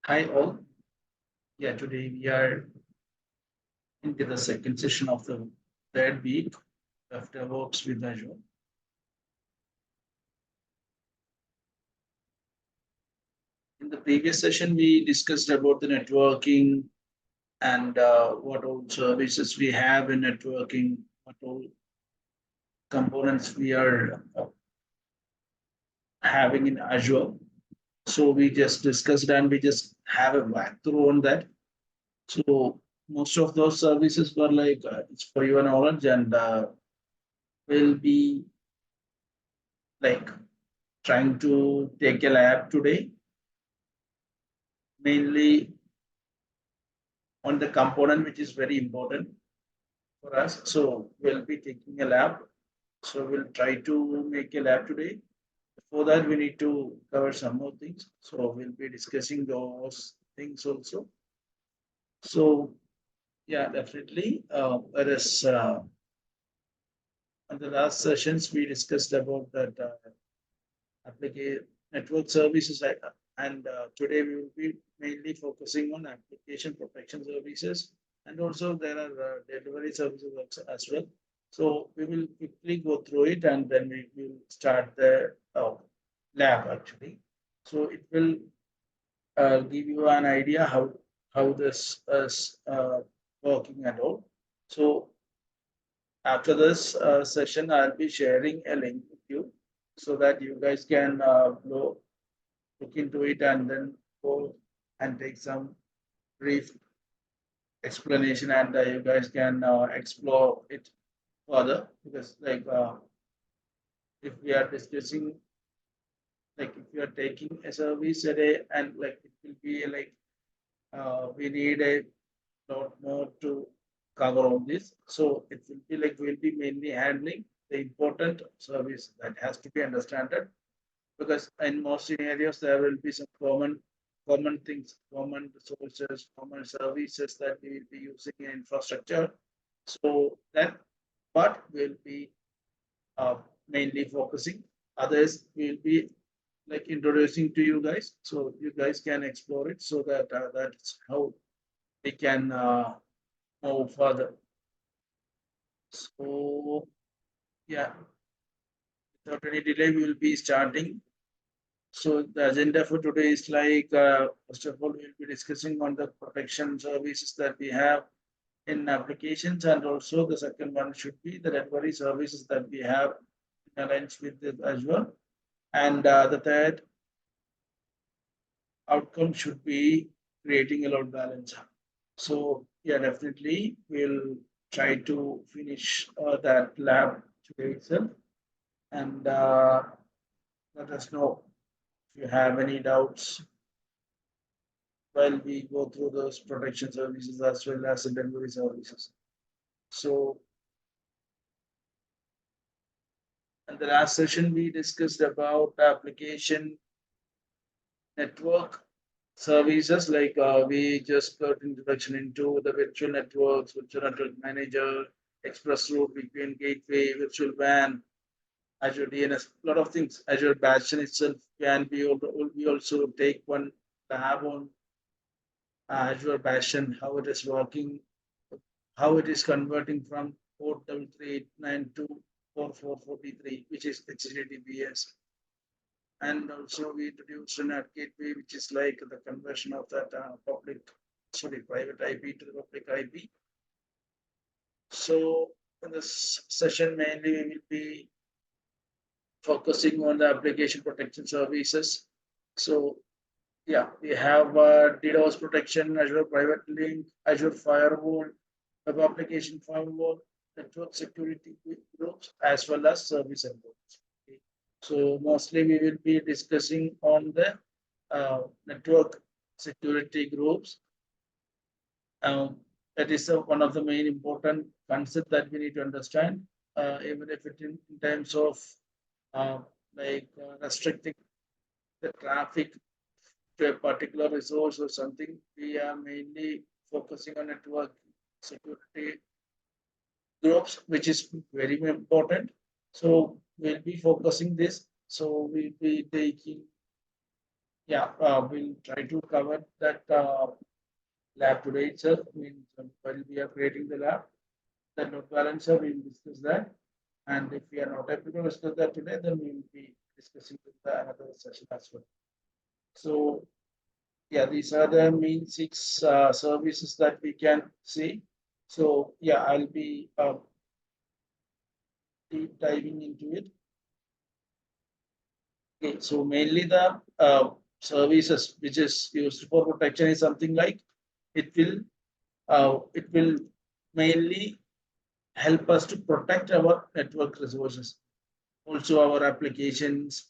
Hi all. Yeah, today we are into the second session of the third week of Devops with Azure. In the previous session, we discussed about the networking and what all services we have in networking, what all components we are having in Azure. So we just discussed and we just have a walkthrough on that. So most of those services were like it's for your knowledge and will be like trying to take a lab today, mainly on the component which is very important for us. So we'll be taking a lab. So we'll try to make a lab today. Before that, we need to cover some more things. So we'll be discussing those things also. So yeah, definitely. There is in the last sessions we discussed about that application network services, and today we will be mainly focusing on application protection services, and also there are delivery services as well. So we will quickly go through it and then we will start the lab actually. So it will give you an idea how this is working and all. So after this session, I'll be sharing a link with you so that you guys can look into it and then go and take some brief explanation, and you guys can explore it further, because if we are discussing, like if you are taking a service a day, and like it will be like we need a lot more to cover on this. So it will be like we'll be mainly handling the important service that has to be understood, because in most scenarios there will be some common things, common resources, common services that we will be using in infrastructure. So that part will be uh, mainly focusing. Others will be like introducing to you guys, so you guys can explore it. So that that's how we can move further. So yeah, without any delay, we will be starting. So the agenda for today is like, first of all, we'll be discussing on the protection services that we have in applications, and also the second one should be the delivery services that we have arranged with the Azure, and the third outcome should be creating a load balancer. So yeah, definitely we'll try to finish that lab today itself, and let us know if you have any doubts while we go through those protection services as well as the delivery services. So, in the last session, we discussed about application network services, like we just got introduction into the virtual networks, virtual network manager, ExpressRoute, VPN Gateway, virtual WAN, Azure DNS, a lot of things. Azure Bastion itself can be, we also take one lab on Azure Bastion, how it is working, how it is converting from port 3389 to 4443, which is HTTPS. And also we introduced a NAT Gateway, which is like the conversion of that private IP to the public IP. So in this session, mainly we will be focusing on the application protection services. So yeah, we have DDoS protection, Azure Private Link, Azure Firewall, Web Application Firewall, network security groups, as well as service endpoints. Okay. So mostly we will be discussing on the network security groups. That is one of the main important concept that we need to understand, even if it in terms of uh, restricting the traffic to a particular resource or something. We are mainly focusing on network security groups, which is very important. So we'll be focusing this. So we'll be taking Yeah, we'll try to cover that lab today itself. Means while we are creating the lab, the load balancer, we'll discuss that. And if we are not able to discuss that today, then we will be discussing with another session as well. So yeah, these are the main six services that we can see. So yeah, I'll be deep diving into it. Okay, so mainly the services which is used for protection is something like it will mainly help us to protect our network resources, also our applications,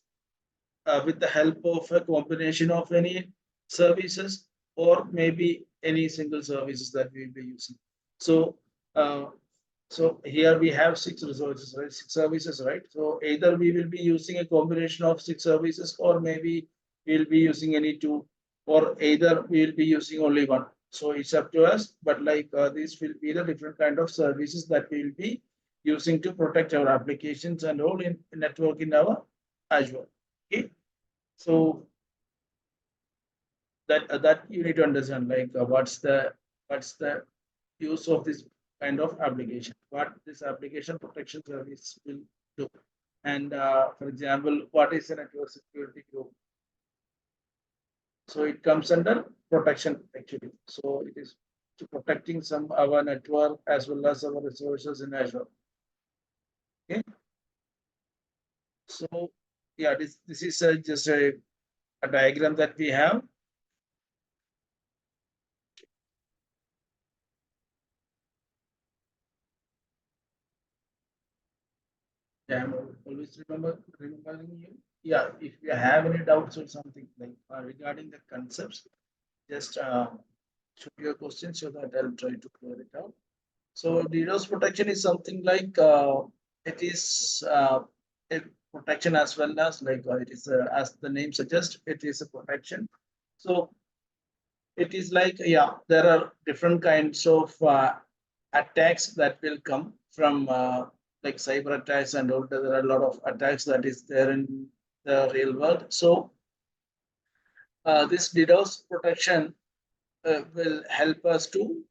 with the help of a combination of any services or maybe any single services that we will be using. So, uh, so here we have six resources, right? Six services, right? So either we will be using a combination of six services, or maybe we'll be using any two, or either we will be using only one. So it's up to us. But like these will be the different kind of services that we will be using to protect our applications and all in network in our Azure. Okay. So that you need to understand, like what's the use of this kind of application, what this application protection service will do, and for example, what is a network security group? So it comes under protection actually. So it is to protecting some our network as well as our resources in Azure. Okay. So yeah, this is just a diagram that we have. Yeah, I'm always remembering you. Yeah, if you have any doubts or something like regarding the concepts, just shoot your questions so that I'll try to clear it out. So DDoS protection is something like it is a protection as well as like it is as the name suggests, it is a protection. So it is like, yeah, there are different kinds of attacks that will come from like cyber attacks and all. There are a lot of attacks that is there in the real world. So this DDoS protection will help us to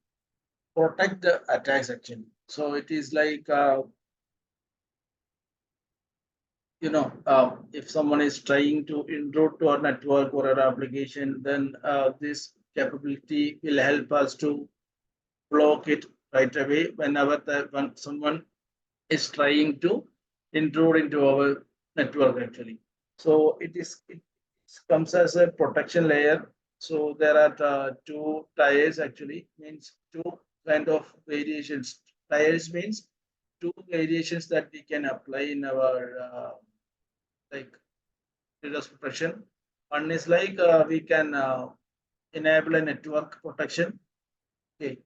protect the attacks actually. So it is like if someone is trying to intrude to our network or our application, then this capability will help us to block it right away whenever when someone is trying to intrude into our network actually. So it comes as a protection layer. So there are two tiers actually, means two kind of variations. Tiers means two variations that we can apply in our like DDoS protection. One is like we can enable a network protection. Okay.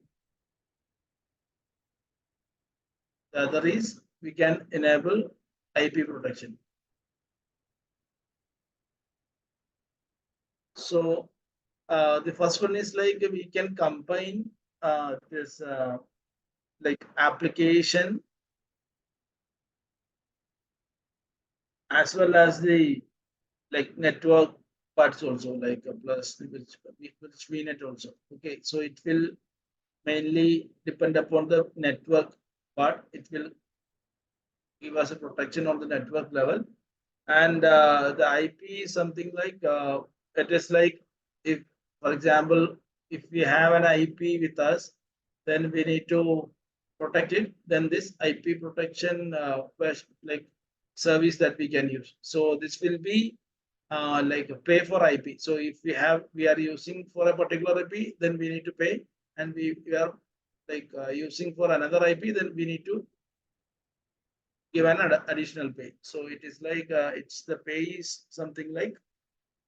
The other is we can enable IP protection. So the first one is like we can combine this like application as well as the like network parts also, like plus which VNet also. Okay, so it will mainly depend upon the network part. It will give us a protection on the network level, and the IP is something like it is like, if for example, if we have an IP with us, then we need to protect it. Then this IP protection like service that we can use. So this will be like a pay for IP. So if we are using for a particular IP, then we need to pay, and we are like using for another IP, then we need to give an additional pay. So it is like it's the pay is something like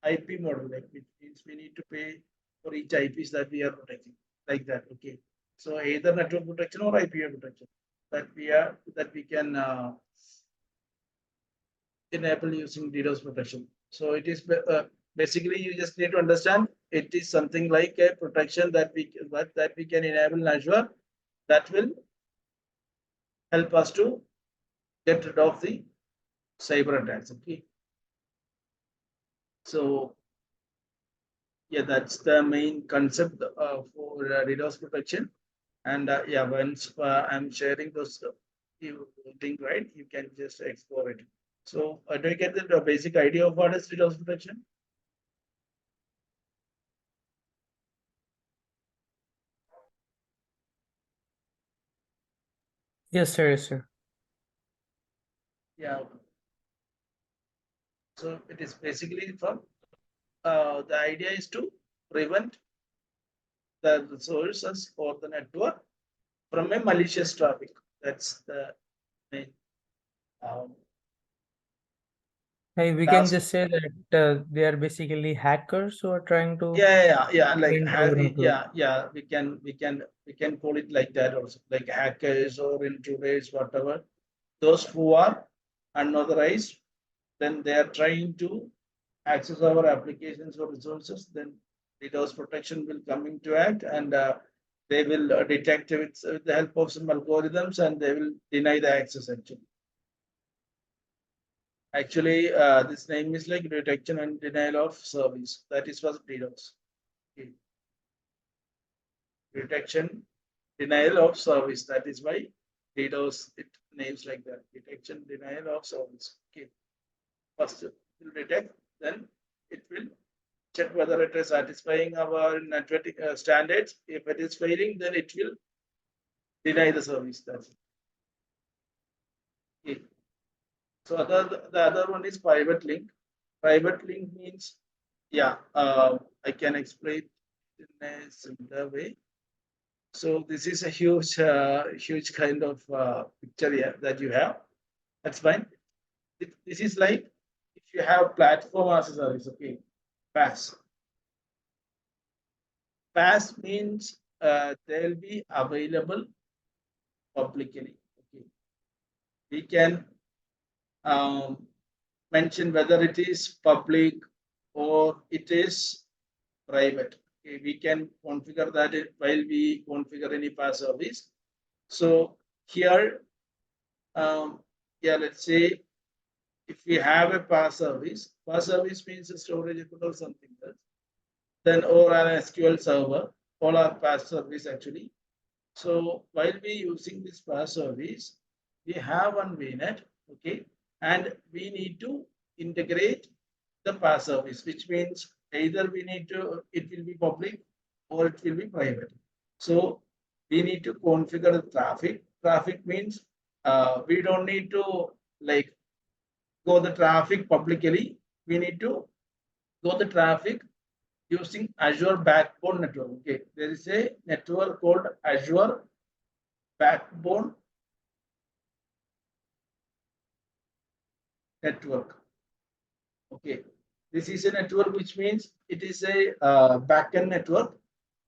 IP model, like which means we need to pay for each IPs that we are protecting, like that. Okay. So either network protection or IP protection that we can enable using DDoS protection. So it is basically you just need to understand it is something like a protection that we can enable in Azure that will help us to get rid of the cyber attacks. Okay. So Yeah, that's the main concept for DDoS protection. And yeah, once I'm sharing those link, right, you can just explore it. So do you get the basic idea of what is DDoS protection? Yes, sir. Yes, sir. Yeah. So it is basically from the idea is to prevent the resources or the network from a malicious traffic. That's the main um, Hey, we can task. just say that they are basically hackers who are trying to Yeah. Like enter our network. yeah. We can call it like that also, like hackers or intruders, whatever. Those who are unauthorized, then they are trying to access our applications or resources. Then DDoS protection will come into act, and they will detect with the help of some algorithms, and they will deny the access. Actually, this name is like detection and denial of service. That is what DDoS. Okay. Detection, denial of service. That is why DDoS it names like that. Detection, denial of service. Okay. First it will detect, then it will check whether it is satisfying our network standards. If it is failing, then it will deny the service. That's it. Okay. So the other one is private link. Private link means, yeah, I can explain in a similar way. So this is a huge kind of picture here that you have. That's fine. This is like if you have platform as a service, okay, PaaS. PaaS means they'll be available publicly. Okay, we can um, mention whether it is public or it is private. Okay, we can configure that while we configure any PaaS service. So here, yeah, let's say if we have a PaaS service means a storage account or something else, then or an SQL server, all are PaaS service actually. So while we using this PaaS service, we have one VNet, okay, and we need to integrate the PaaS service, which means either we need to, it will be public or it will be private. So we need to configure the traffic. Traffic means we don't need to like go the traffic publicly. We need to go the traffic using Azure Backbone Network. Okay, there is a network called Azure Backbone Network. Okay, this is a network which means it is a backend network.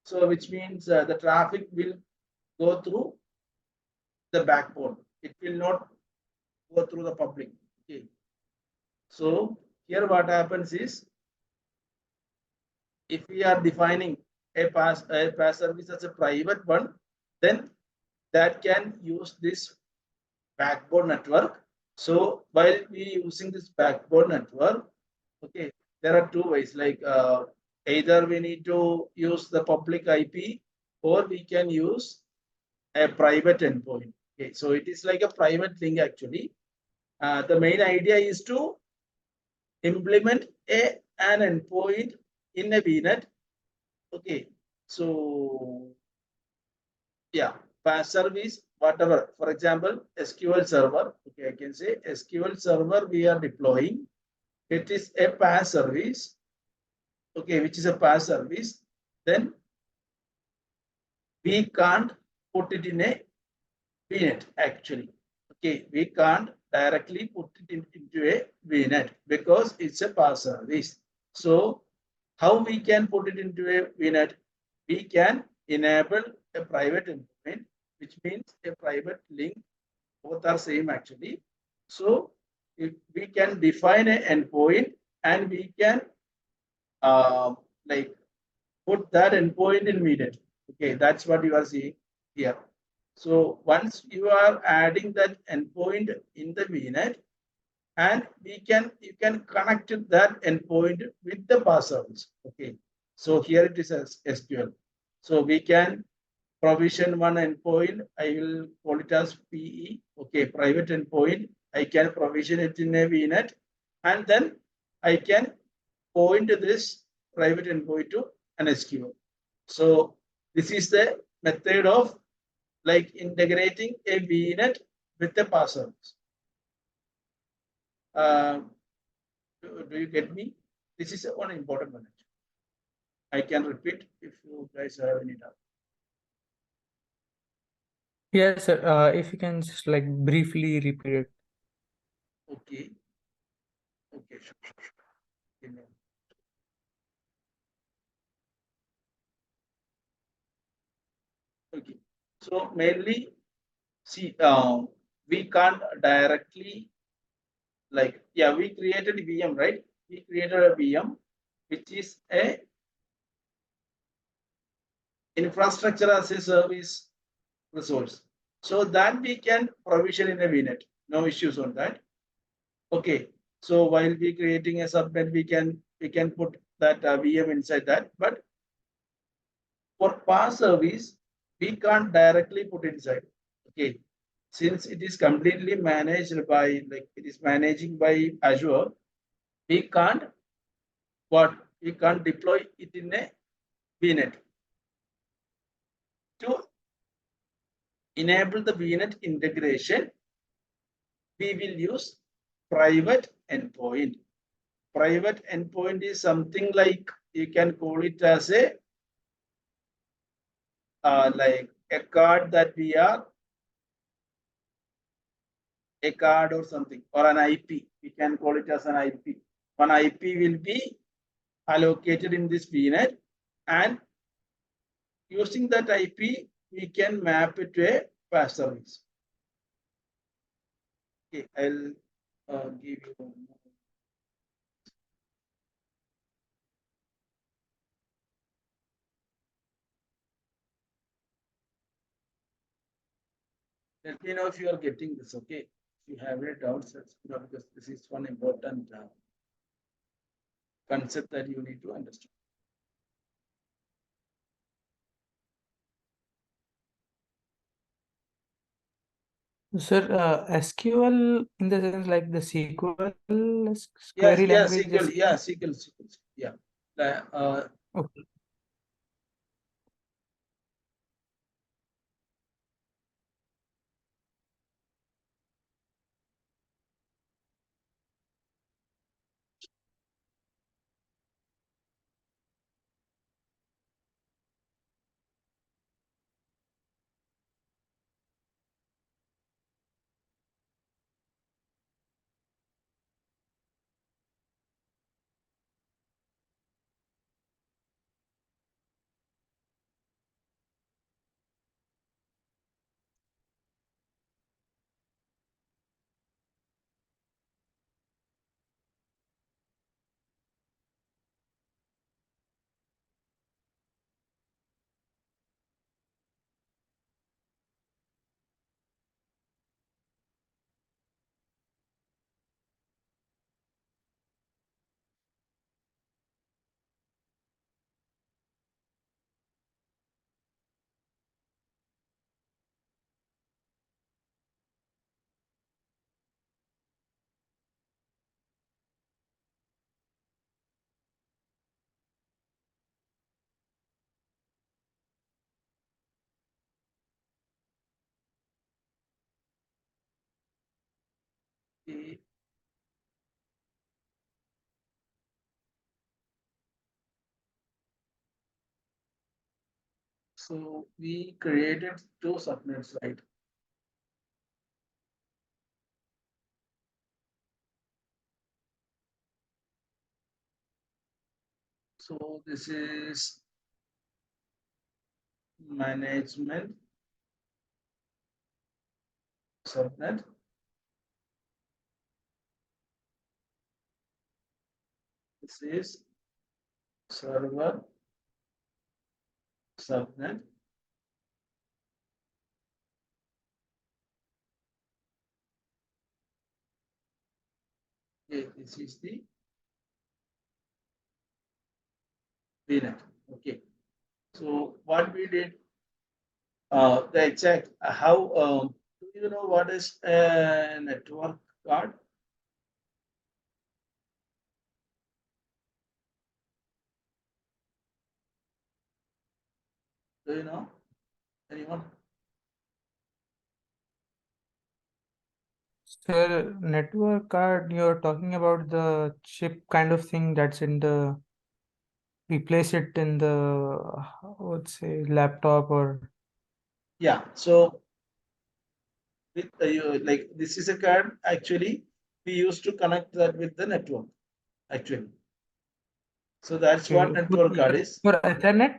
So which means the traffic will go through the backbone. It will not go through the public. Okay. So here what happens is if we are defining a PaaS service as a private one, then that can use this backbone network. So while we using this backbone network, okay, there are two ways. Like either we need to use the public IP or we can use a private endpoint. Okay, so it is like a private link actually. The main idea is to implement an endpoint in a VNet. Okay, so yeah, PaaS service, whatever. For example, SQL server. Okay, I can say SQL server we are deploying. It is a PaaS service. Okay, which is a PaaS service. Then we can't put it in a VNet actually. Okay, we can't directly put it into a VNet because it's a PaaS service. So how we can put it into a VNet? We can enable a private endpoint, which means a private link. Both are same actually. So if we can define an endpoint and we can uh, like put that endpoint in VNet. Okay, that's what you are seeing here. So once you are adding that endpoint in the VNet, and you can connect that endpoint with the PaaS service. Okay, So here it is as SQL. So we can provision one endpoint. I will call it as PE. Okay, private endpoint. I can provision it in a VNet, and then I can point this private endpoint to an SQL. So this is the method of like integrating a VNet with a PaaS service. Do you get me? This is one important one. I can repeat if you guys have any doubt. Yes, sir. If you can just like briefly repeat it. Okay. Okay. Sure. Give me Okay. So mainly, see, we can't directly like, yeah, we created a VM, right? We created a VM, which is a infrastructure as a service resource. So that we can provision in a VNet. No issues on that. Okay. So while we creating a subnet, we can put that VM inside that. But for PaaS service, we can't directly put inside. Okay. Since it is completely managed by like it is managing by Azure, we can't we can't deploy it in a VNet. To enable the VNet integration, we will use private endpoint. Private endpoint is something like you can call it as a like a card that we are a card or something or an IP. We can call it as an IP. One IP will be allocated in this VNet, and using that IP, we can map it to a PaaS service. Okay, I'll give you. Let me know if you are getting this. Okay, if you have any doubts, because this is one important concept that you need to understand. Sir, SQL in the sense like the SQL Yes, query yeah, language. SQL, yeah, SQL, yeah. Okay. Okay. So we created two subnets, right? So this is management subnet. This is server subnet. Okay, this is the VNet. Okay. So what we did, the exact how do you know what is a network card? Do you know anyone? Sir, network card, you're talking about the chip kind of thing that's in the, we place it in the, I would say, laptop or, Yeah. So with like this is a card actually we used to connect that with the network actually. So that's what okay, network card is. for Ethernet?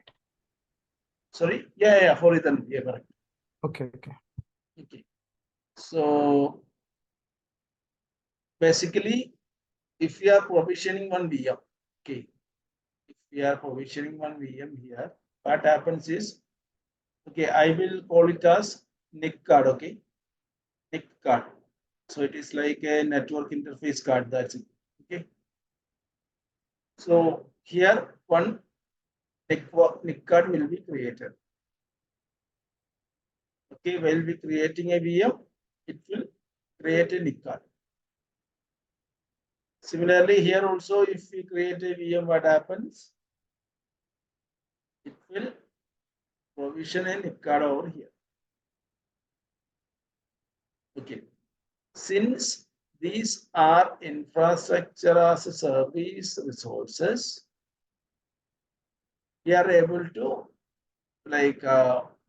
Sorry. Yeah, for Ethernet. Yeah, correct. Okay, okay. Okay. So basically, if we are provisioning one VM, okay, if we are provisioning one VM here, what happens is, okay, I will call it as NIC card, okay, NIC card. So it is like a network interface card, that's it, okay. So here one NIC card will be created. Okay, while we creating a VM, it will create a NIC card. Similarly, here also, if we create a VM, what happens? It will provision a NIC card over here. Okay. Since these are infrastructure as a service resources, we are able to like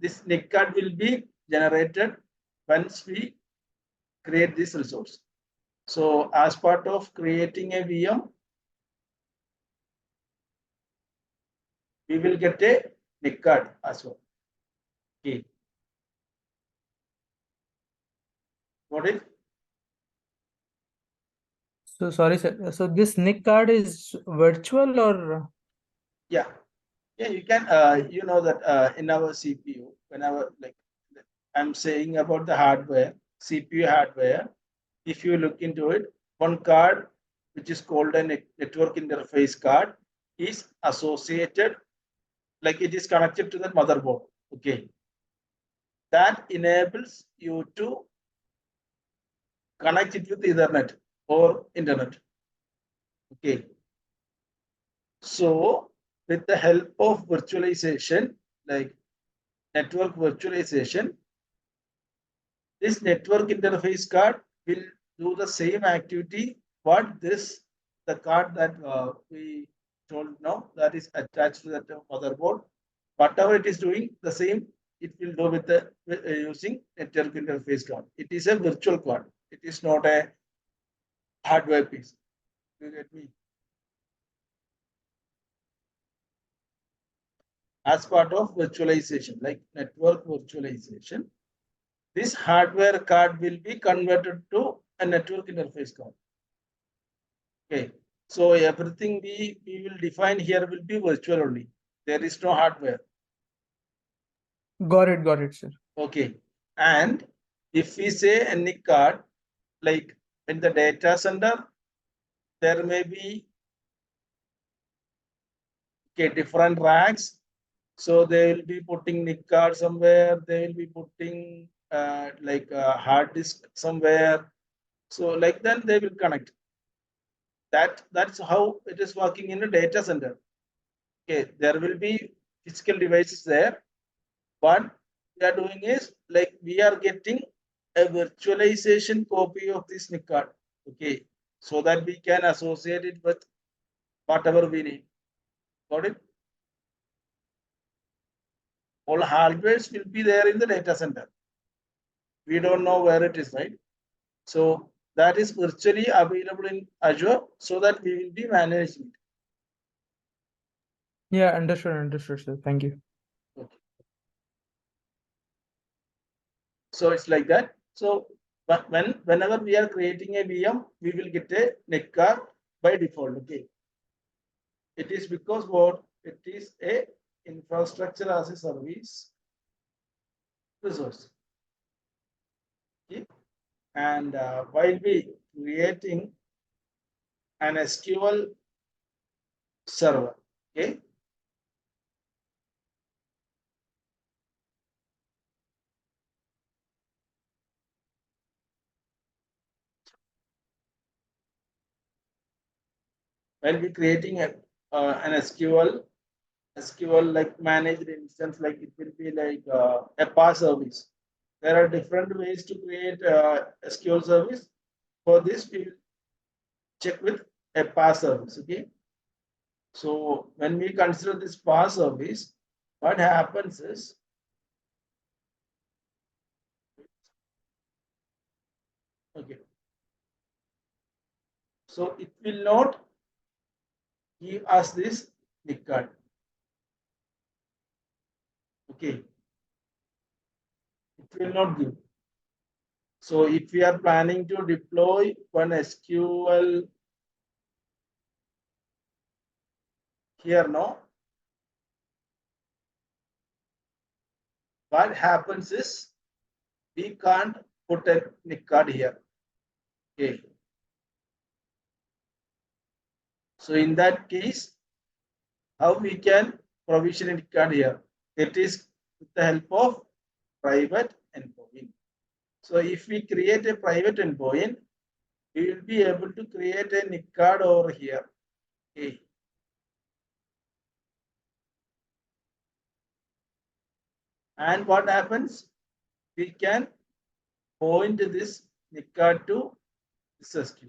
this NIC card will be generated once we create this resource. So as part of creating a VM, we will get a NIC card as well. Okay. Got it? So sorry, sir. So this NIC card is virtual or? Yeah. Yeah, you can, you know that in our CPU, whenever like I'm saying about the hardware, CPU hardware, if you look into it, one card, which is called a network interface card, is associated, like it is connected to the motherboard. Okay. That enables you to connect it with Ethernet or internet. Okay. So with the help of virtualization, like network virtualization, this network interface card will do the same activity what the card that we told now that is attached to that motherboard. Whatever it is doing, the same it will do with the using network interface card. It is a virtual card. It is not a hardware piece. You get me? As part of virtualization, like network virtualization, this hardware card will be converted to a network interface card. Okay. So everything we will define here will be virtual only. There is no hardware. Got it, sir. Okay. And if we say any card, like in the data center, there may be okay, different racks. So they will be putting NIC card somewhere. They will be putting like a hard disk somewhere. So like then they will connect. That's how it is working in a data center. Okay, there will be physical devices there. What we are doing is like we are getting a virtualization copy of this NIC card. Okay, so that we can associate it with whatever we need. Got it? All hardwares will be there in the data center. We don't know where it is, right? So that is virtually available in Azure so that we will be managing it. Yeah, understood, sir. Thank you. Okay. So it's like that. So but whenever we are creating a VM, we will get a NIC card by default. Okay. It is because what it is a infrastructure as a service resource. Okay. And while we creating an SQL server, okay, when we creating an SQL like managed instance, like it will be like a PaaS service. There are different ways to create SQL service. For this, we will check with a PaaS service. Okay. So when we consider this PaaS service, what happens is, okay, so it will not give us this NIC card. Okay, it will not give. So if we are planning to deploy one SQL here now, what happens is we can't put a NIC card here. Okay. So in that case, how we can provision a NIC card here? It is with the help of private endpoint. So if we create a private endpoint, we will be able to create a NIC card over here. Okay. And what happens? We can point this NIC card to this SQ.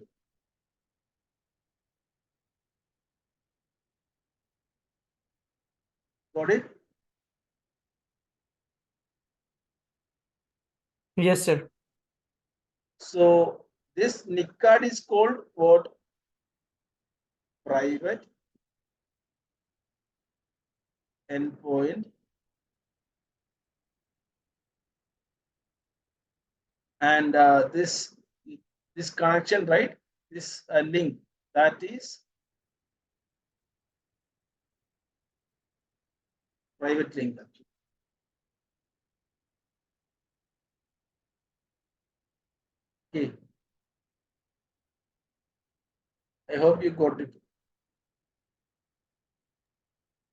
Got it? Yes, sir. So this NIC card is called what? Private endpoint. And this connection, right? This link, that is private link. Okay. I hope you got it.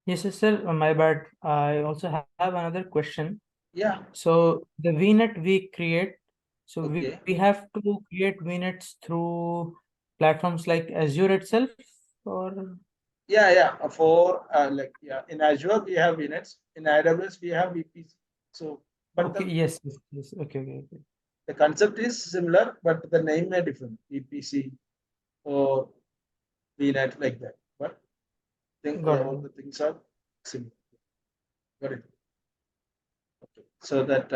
Yes, sir. My bad. I also have another question. Yeah. So the VNet we create, so Okay. we have to create VNets through platforms like Azure itself, or Yeah. For in Azure we have VNets, in AWS we have VPC. So, but okay, yes. Okay. the concept is similar, but the name may different. VPC or VNet like that. But Got all it. the things are similar. Got it. Okay. So that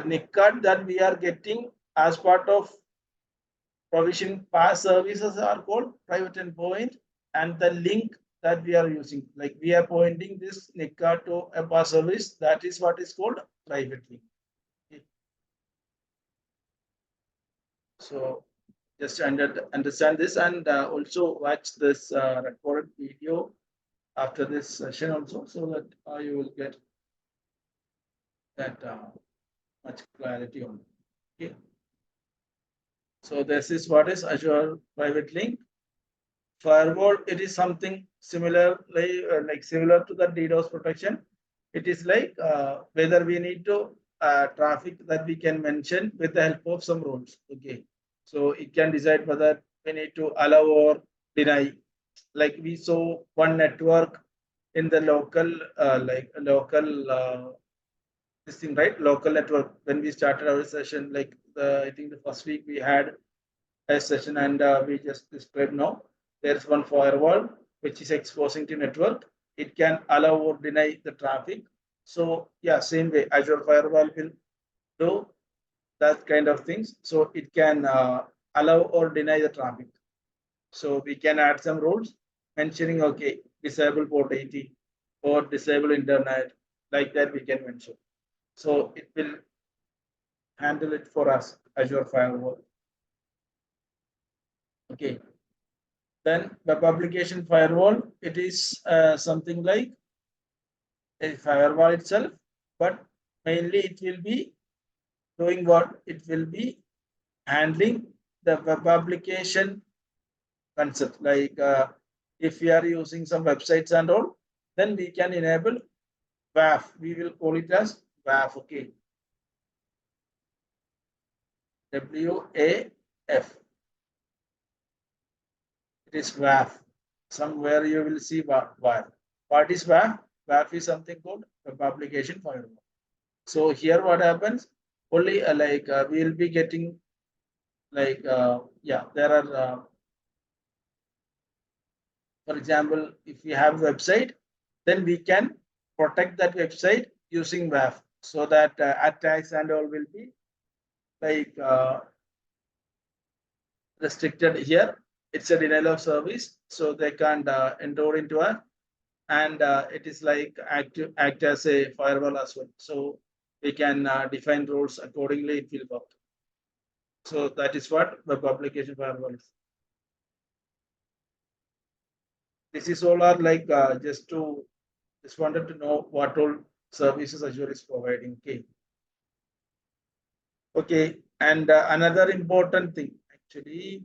NIC card that we are getting as part of provision PaaS services are called private endpoint, and the link that we are using, like we are pointing this NIC card to a PaaS service, that is what is called private link. Okay. So just understand this, and also watch this recorded video after this session also, so that you will get that much clarity on it. Okay. So this is what is Azure private link. Firewall, it is something similar, like similar to the DDoS protection. It is like whether we need to traffic that we can mention with the help of some rules. Okay, so it can decide whether we need to allow or deny. Like we saw one network in the local, this thing, right? Local network. When we started our session, like I think the first week we had a session, and we just described now. There's one firewall which is exposing to network. It can allow or deny the traffic. So yeah, same way Azure firewall will do that kind of things. So it can allow or deny the traffic. So we can add some rules mentioning, okay, disable port 80 or disable internet, like that we can mention. So it will handle it for us, Azure firewall. Okay. Then web application firewall, it is something like a firewall itself, but mainly it will be doing what? It will be handling the web application concept. Like if we are using some websites and all, then we can enable WAF. We will call it as WAF. Okay. WAF. is WAF. Somewhere you will see WAF. What is WAF? WAF is something called Web Application Firewall. So here what happens? Only we will be getting there are for example, if we have a website, then we can protect that website using WAF so that attacks and all will be restricted here. It's a denial of service, so they can't enroll into a, and it is like act as a firewall as well. So we can define rules accordingly. It will work. So that is what web application firewall is. This is all are just wanted to know what all services Azure is providing. Okay, and another important thing actually,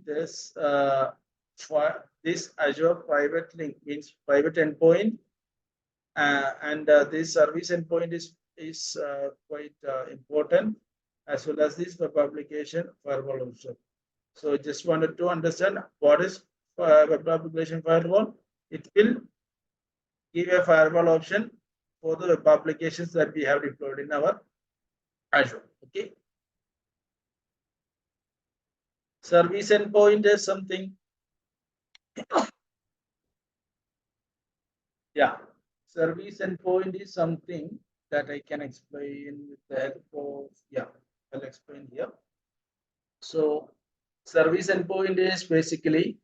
for this Azure private link means private endpoint, and this service endpoint is quite important, as well as this web application firewall also. So just wanted to understand what is web application firewall. It will give a firewall option for the web applications that we have deployed in our Azure. Okay. Service endpoint is something. Yeah. Service endpoint is something that I can explain with the help of, I'll explain here. So service endpoint is basically,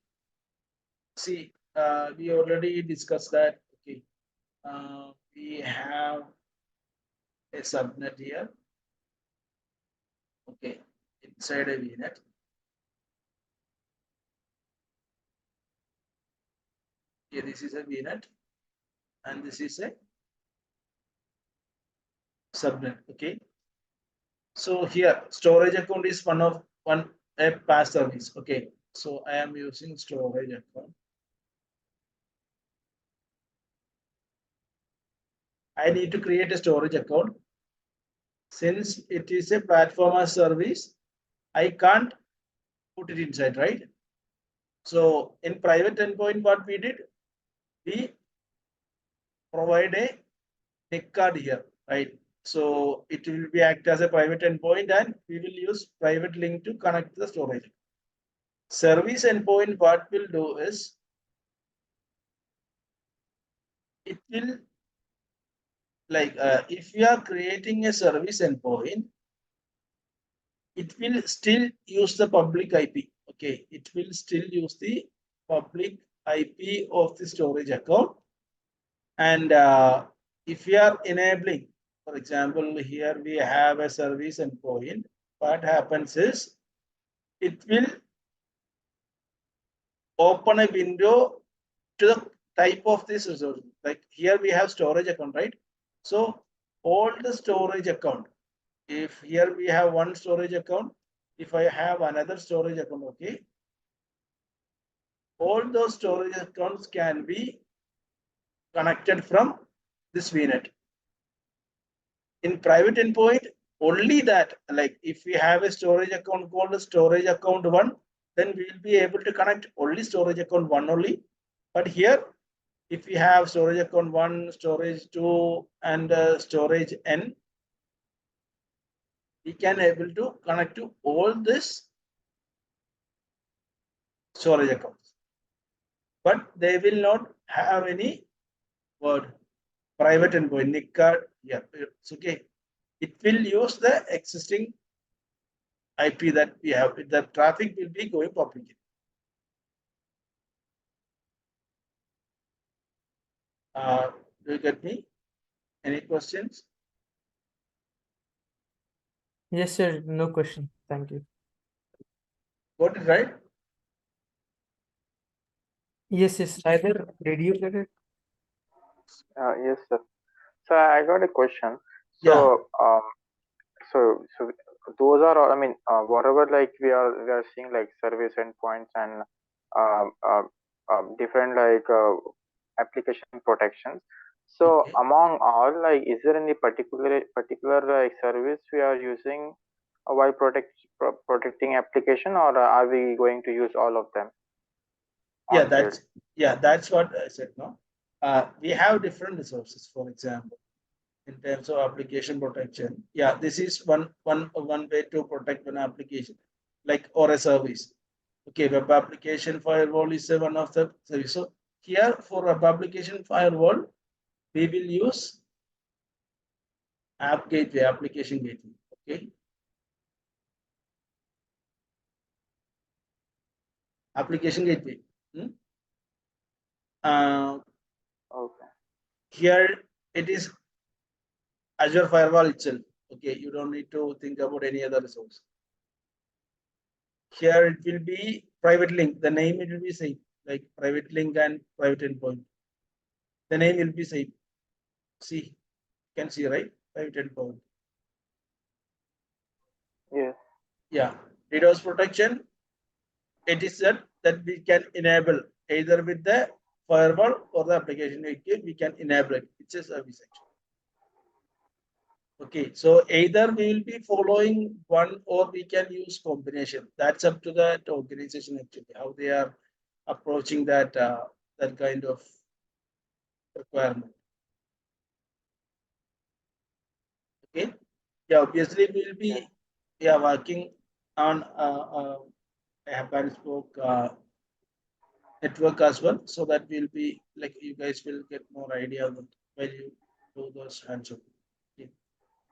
see, we already discussed that. Okay. We have a subnet here. Okay. Inside a VNet. Here, this is a VNet, and this is a subnet. Okay. So here, storage account is one a PaaS service. Okay. So I am using storage account. I need to create a storage account. Since it is a platform as service, I can't put it inside, right? So in private endpoint, what we did, we provide a NIC card here, right? So it will be act as a private endpoint, and we will use private link to connect the storage. Service endpoint, what will do is, it will if we are creating a service endpoint, it will still use the public IP. Okay, it will still use the public IP of the storage account. And if we are enabling, for example, here we have a service endpoint, what happens is it will open a window to the type of this resource. Like here we have storage account, right? So all the storage account, if here we have one storage account, if I have another storage account, okay, all those storage accounts can be connected from this VNet. In private endpoint, only that, like if we have a storage account called storage account 1, then we will be able to connect only storage account 1 only. But here, if we have storage account 1, storage 2, and storage N, we can able to connect to all this storage accounts. But they will not have any word private endpoint NIC card. Yeah, it's okay. It will use the existing IP that we have. The traffic will be going publicly. Do you get me? Any questions? Yes, sir. No question. Thank you. Got it right? Yes, yes. Either did you get it? Yes, sir. So I got a question. Yeah. So those are all, I mean, whatever like we are seeing like service endpoints and different application protections. So Okay. among all, like, is there any particular like service we are using while protecting application, or are we going to use all of them? Yeah, on-grid. that's what I said. No, we have different resources. For example, in terms of application protection, yeah, this is one way to protect an application, like or a service. Okay, web application firewall is one of the service. So here for web application firewall, we will use app gateway, application gateway. Okay, application gateway. Okay. Here it is Azure firewall itself. Okay, you don't need to think about any other resource. Here it will be private link. The name it will be same, like private link and private endpoint. The name will be same. See, you can see, right? Private endpoint. Yes. Yeah, DDoS protection. It is that we can enable either with the firewall or the application gateway. We can enable it. It's a service actually. Okay, so either we will be following one or we can use combination. That's up to that organization actually, how they are approaching that that kind of requirement. Okay, yeah, obviously we will be working on a hub and spoke network as well, so that we'll be like you guys will get more idea when you do those hands-on. Okay.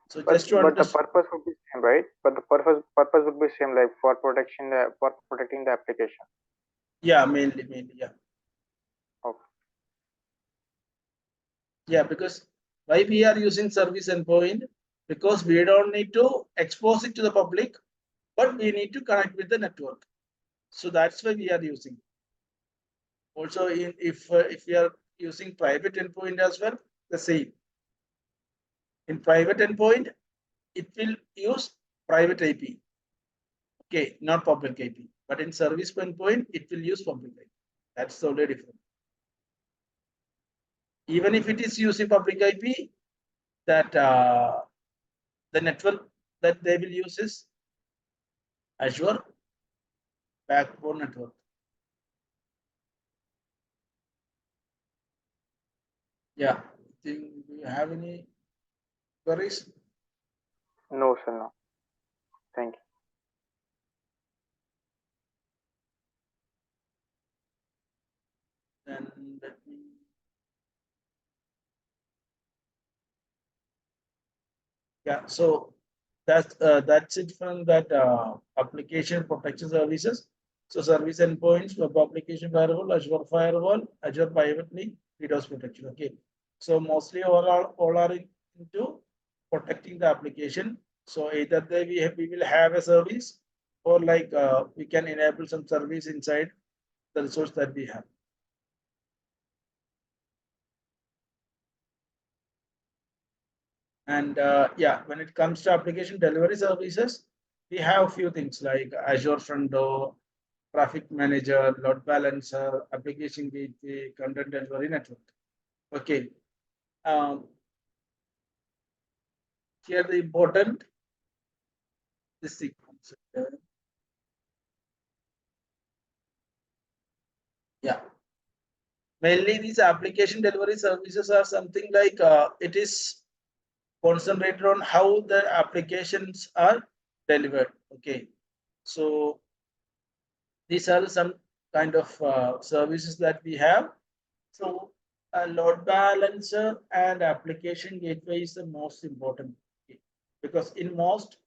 So But just to the understand. purpose would be same, right? But the purpose would be same, like for protecting the application. Yeah, mainly, yeah. Okay. Yeah, because why we are using service endpoint? Because we don't need to expose it to the public, but we need to connect with the network. So that's why we are using. Also, if we are using private endpoint as well, the same. In private endpoint, it will use private IP. Okay, not public IP. But in service endpoint, it will use public IP. That's totally different. Even if it is using public IP, that the network that they will use is Azure backbone network. Yeah. Do you have any queries? No, sir, no. Thank you. Then let me. Yeah. So that's it from that application protection services. So service endpoints, web application firewall, Azure firewall, Azure private link, DDoS protection. Okay. So mostly all are into protecting the application. So either we will have a service, or like we can enable some service inside the resource that we have. And yeah, when it comes to application delivery services, we have a few things like Azure Front Door, Traffic Manager, Load Balancer, Application Gateway, Content Delivery Network. Okay. Here the important this sequence. Yeah. Mainly these application delivery services are something like it is concentrated on how the applications are delivered. Okay. So these are some kind of services that we have. So a load balancer and application gateway is the most important, because in most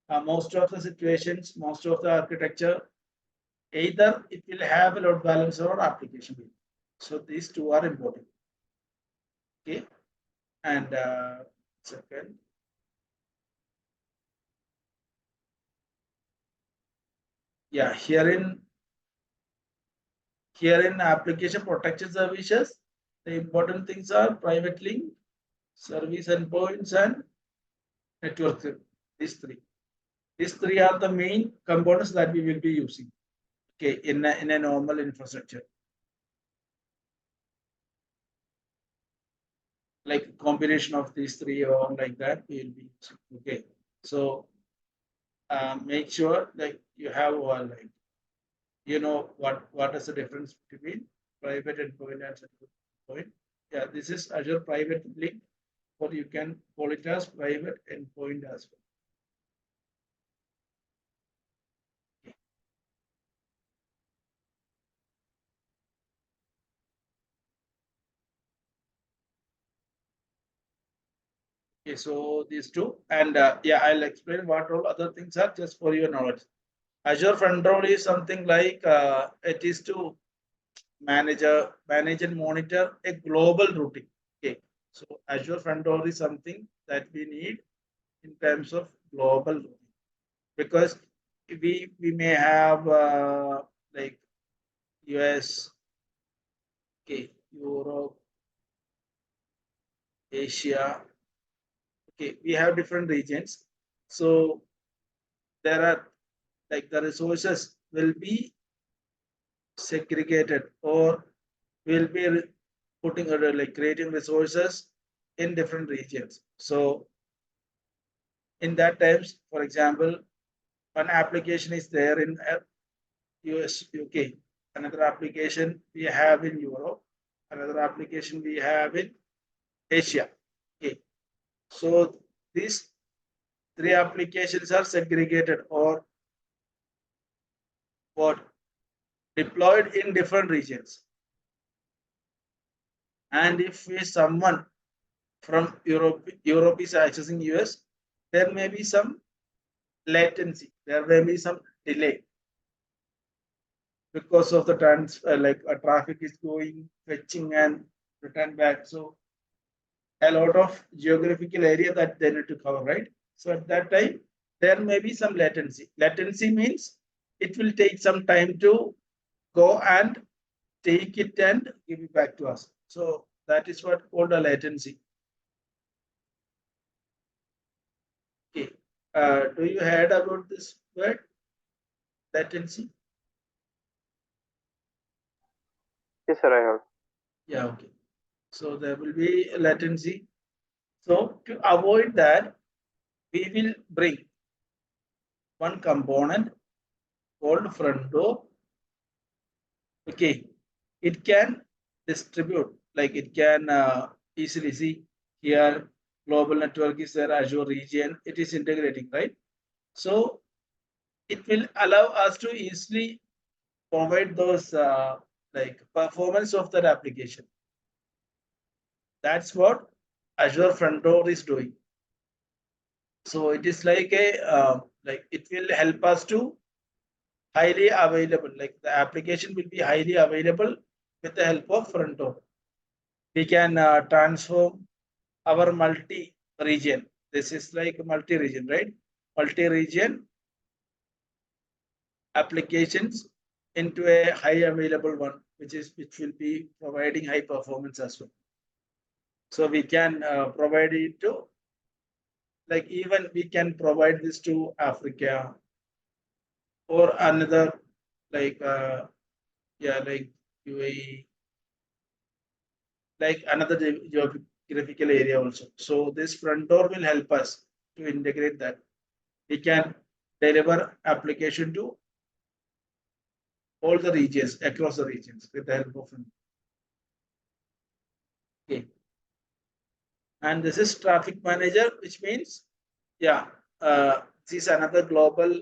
of the situations, most of the architecture, either it will have a load balancer or application gateway. So these two are important. Okay, and second. Yeah, here in application protection services, the important things are private link, service endpoints, and network. These three. These three are the main components that we will be using. Okay, in a normal infrastructure. Like combination of these three or like that we will be using. Okay. So make sure that you have like you know what is the difference between private endpoint and secure endpoint. Yeah, this is Azure Private Link, or you can call it as private endpoint as well. Okay, so these two, and yeah, I'll explain what all other things are just for your knowledge. Azure Front Door is something like it is to manage and monitor a global routing. Okay, so Azure Front Door is something that we need in terms of global routing, because we may have like US, okay, Europe, Asia. Okay, we have different regions, so there are like the resources will be segregated, or will be putting like creating resources in different regions. So in that times, for example, one application is there in US, UK, another application we have in Europe, another application we have in Asia. Okay, so these three applications are segregated, or what, deployed in different regions. And if someone from Europe is accessing US, there may be some latency, there may be some delay because of the like traffic is going, fetching and return back. So a lot of geographical area that they need to cover, right? So at that time, there may be some latency. Latency means it will take some time to go and take it and give it back to us. So that is what called a latency. Okay. Do you heard about this word, latency? Yes, sir, I heard. Yeah, okay. So there will be latency. So to avoid that, we will bring one component called front door. Okay, it can distribute, like it can easily see here. Global network is there, Azure region, it is integrating, right? So it will allow us to easily provide those like performance of that application. That's what Azure Front Door is doing. So it is like a like it will help us to highly available, like the application will be highly available with the help of front door. We can transform our multi-region. This is like multi-region, right? Multi-region applications into a high available one, which will be providing high performance as well. So we can provide it to, like even we can provide this to Africa or another, like yeah, like UAE, like another geographical area also. So this front door will help us to integrate that. We can deliver application to all the regions, across the regions with the help of front. Okay. And this is traffic manager, which means, yeah, this is another global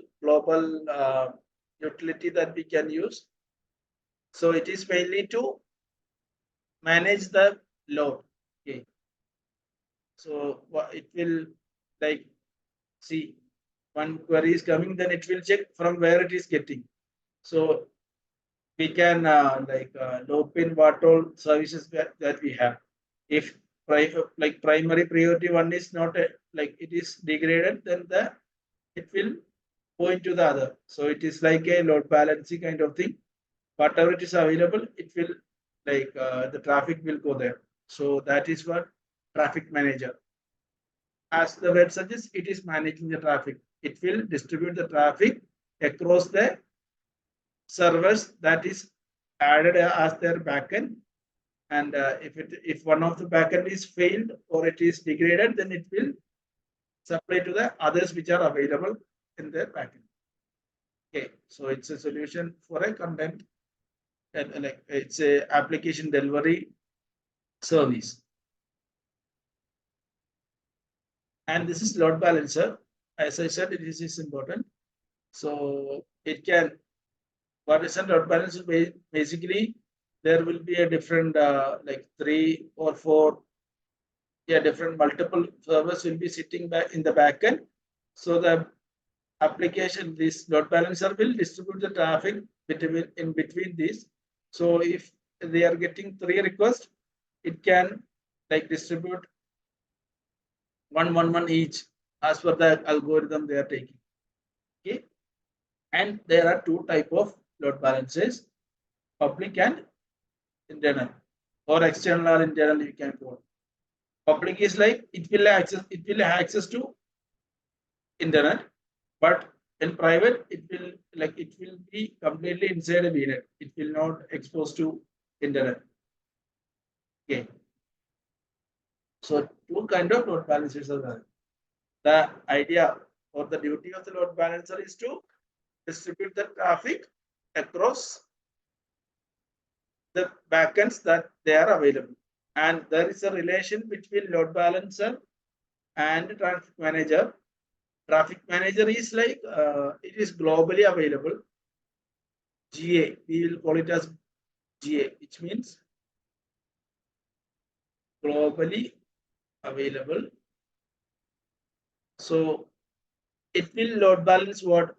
utility that we can use. So it is mainly to manage the load. Okay. So it will, like, see, one query is coming, then it will check from where it is getting. So we can loop in what all services that we have. If like primary priority one is not like it is degraded, then it will go into the other. So it is like a load balancing kind of thing. Whatever it is available, it will, like the traffic will go there. So that is what traffic manager. As the word suggests, it is managing the traffic. It will distribute the traffic across the servers that is added as their backend. And if one of the backend is failed or it is degraded, then it will supply to the others which are available in their backend. Okay, so it's a solution for a content and like it's a application delivery service. And this is load balancer. As I said, it is important. So it can, what is a load balancer? Basically, there will be a different like 3 or 4 different multiple servers will be sitting back in the backend. So the application, this load balancer will distribute the traffic in between these. So if they are getting 3 requests, it can like distribute 1 each as per the algorithm they are taking. Okay, and there are 2 type of load balancers, public and internal, or external or internal you can call. Public is like it will have access to internet, but in private it will be completely inside a VNet. It will not expose to internet. Okay, so 2 kind of load balancers are there. The idea or the duty of the load balancer is to distribute the traffic across the backends that they are available. And there is a relation between load balancer and traffic manager. Traffic manager is like it is globally available. GA, we will call it as GA, which means globally available. So it will load balance what?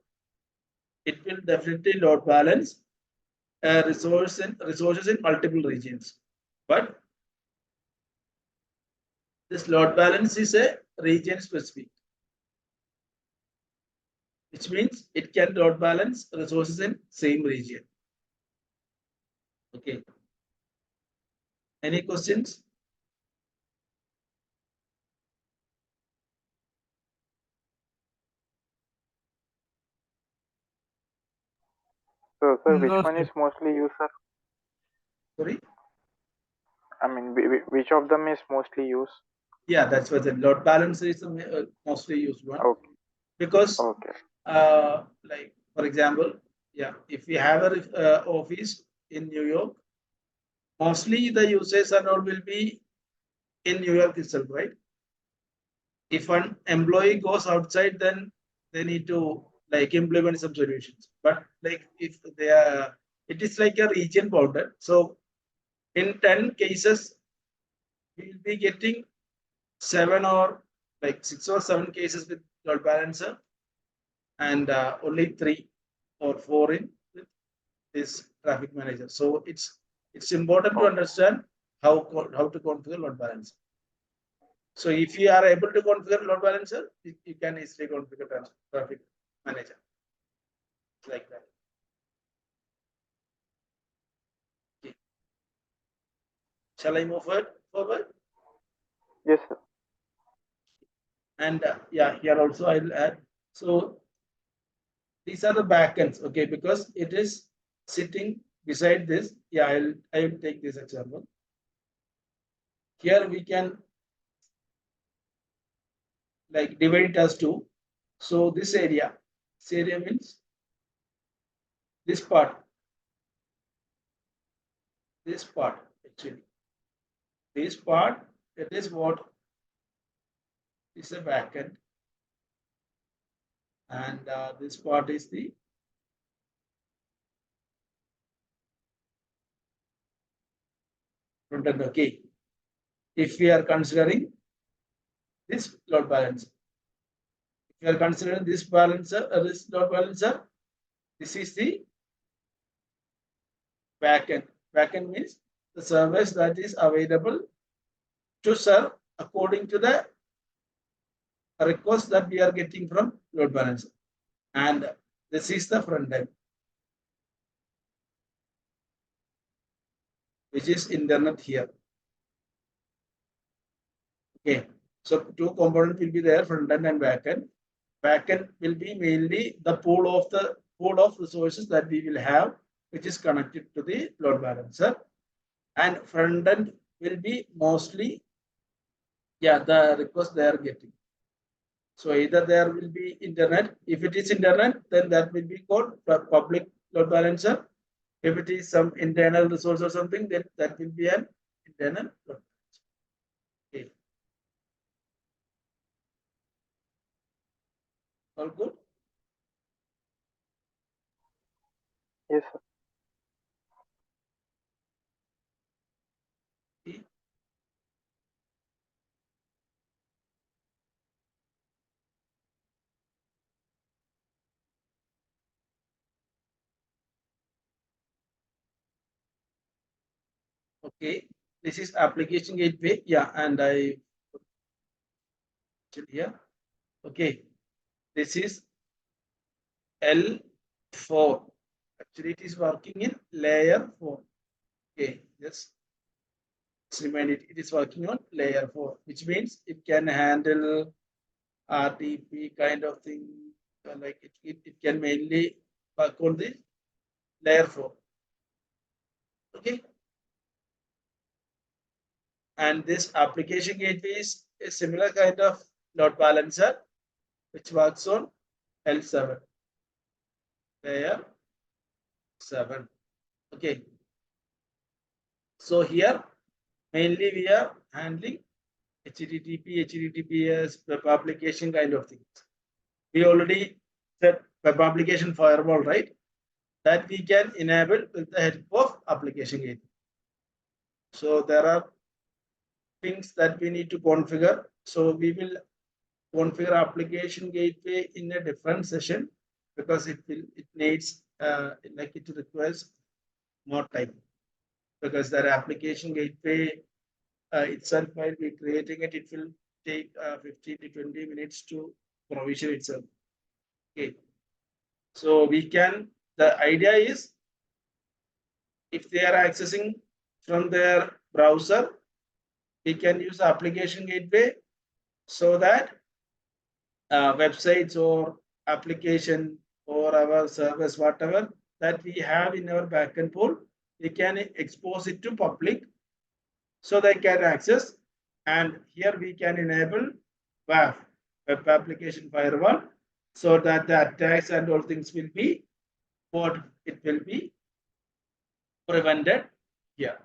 It will definitely load balance resources in multiple regions. But this load balance is a region specific, which means it can load balance resources in same region. Okay. Any questions? So, sir, which No, one sir. is mostly used, sir? Sorry? I mean, which of them is mostly used? Yeah, that's what the load balancer is the mostly used one. Okay. Because Okay. like for example, yeah, if we have a office in New York, mostly the users and all will be in New York itself, right? If an employee goes outside, then they need to like implement some solutions. But like if they are, it is like a region bounded. So in 10 cases, we will be getting 7 or like 6 or 7 cases with load balancer, and only 3 or 4 in this traffic manager. So it's important to understand how to configure load balancer. So if you are able to configure load balancer, you can easily configure traffic manager like that. Okay. Shall I move forward? Yes, sir. And yeah, here also I'll add. So these are the backends, okay, because it is sitting beside this. Yeah, I will take this example. Here we can like divide it as 2. So this area means this part actually. This part, it is what is a backend, and this part is the front end. Okay, if we are considering this load balancer, if we are considering this balancer, this load balancer, this is the backend. Backend means the service that is available to serve according to the request that we are getting from load balancer, and this is the front end, which is internet here. Okay, so 2 components will be there, front end and back end. Back end will be mainly the pool of resources that we will have, which is connected to the load balancer, and front end will be mostly the request they are getting. So either there will be internet. If it is internet, then that will be called public load balancer. If it is some internal resource or something, then that will be an internal load balancer. Okay. All good? Yes, sir. Okay. Okay, this is application gateway. Yeah, and I here. Okay, this is L4. Actually, it is working in layer 4. Okay, just remind it. It is working on layer 4, which means it can handle RTP kind of thing. Like it can mainly work on the layer 4. Okay. And this application gateway is a similar kind of load balancer which works on L7, layer 7. Okay. So here mainly we are handling HTTP, HTTPS, web application kind of things. We already said web application firewall, right? That we can enable with the help of application gateway. So there are things that we need to configure. So we will configure application gateway in a different session because it needs like it requires more time because that application gateway itself, while we creating it, it will take 15 to 20 minutes to provision itself. Okay, so we can, the idea is if they are accessing from their browser, we can use application gateway so that websites or application or our service, whatever that we have in our backend pool, we can expose it to public so they can access. And here we can enable WAF, web application firewall, so that the attacks and all things will be what it will be prevented here.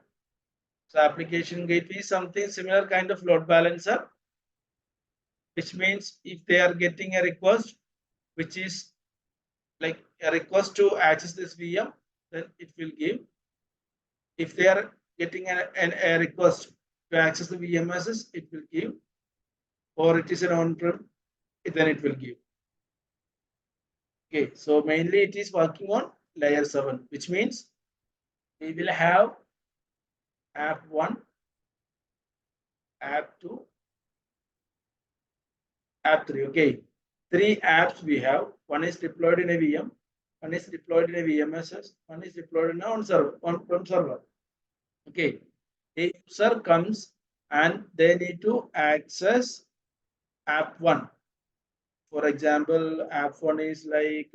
So application gateway is something similar kind of load balancer, which means if they are getting a request, which is like a request to access this VM, then it will give. If they are getting a request to access the VMSs, it will give. Or it is an on-prem, then it will give. Okay, so mainly it is working on layer 7, which means we will have app 1, app 2, app 3. Okay, 3 apps we have. One is deployed in a VM, one is deployed in a VMSs, one is deployed in a on-prem server. Okay, a user comes and they need to access app 1. For example, app 1 is like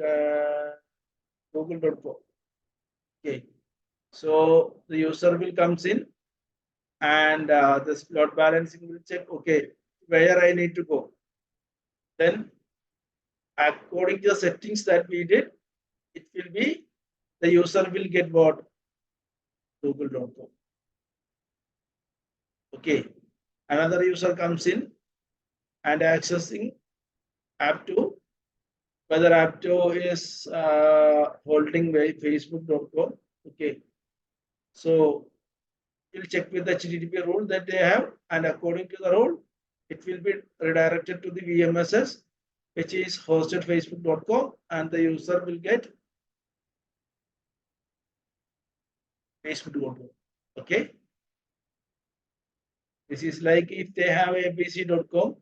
google.com. Okay, so the user will comes in and this load balancing will check, okay, where I need to go. Then according to the settings that we did, it will be, the user will get what? Google.com. Okay, another user comes in and accessing app 2, whether app 2 is holding facebook.com. Okay, so we'll check with the HTTP rule that they have, and according to the rule, it will be redirected to the VMSs, which is hosted facebook.com, and the user will get facebook.com. Okay, this is like if they have abc.com,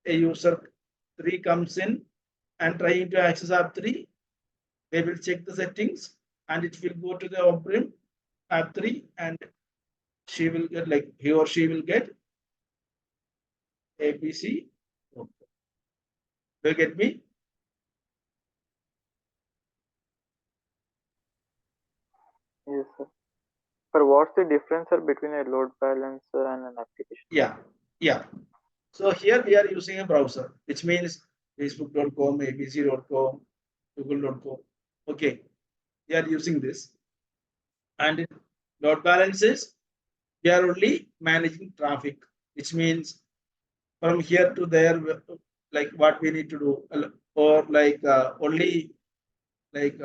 a user 3 comes in and trying to access app 3, they will check the settings and it will go to the on-prem app 3 and she will get, like he or she will get ABC. Do you get me? Yes, sir. But what's the difference, sir, between a load balancer and an application? Yeah. So here we are using a browser, which means facebook.com, abc.com, google.com. Okay, we are using this. And load balances, we are only managing traffic, which means from here to there, like what we need to do, or like only like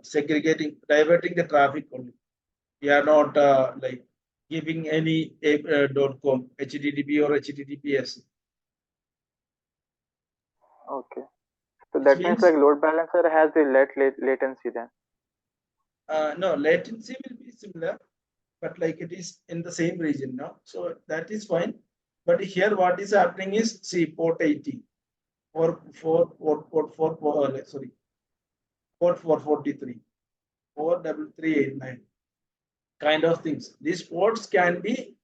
segregating, diverting the traffic only. We are not like giving any .com, HTTP or HTTPS. Okay. So Which that means means like load balancer has the latency then. no, latency will be similar, but like it is in the same region now. So that is fine. But here what is happening is, see, port 80 or sorry, port 443 or 3389 kind of things. These ports can be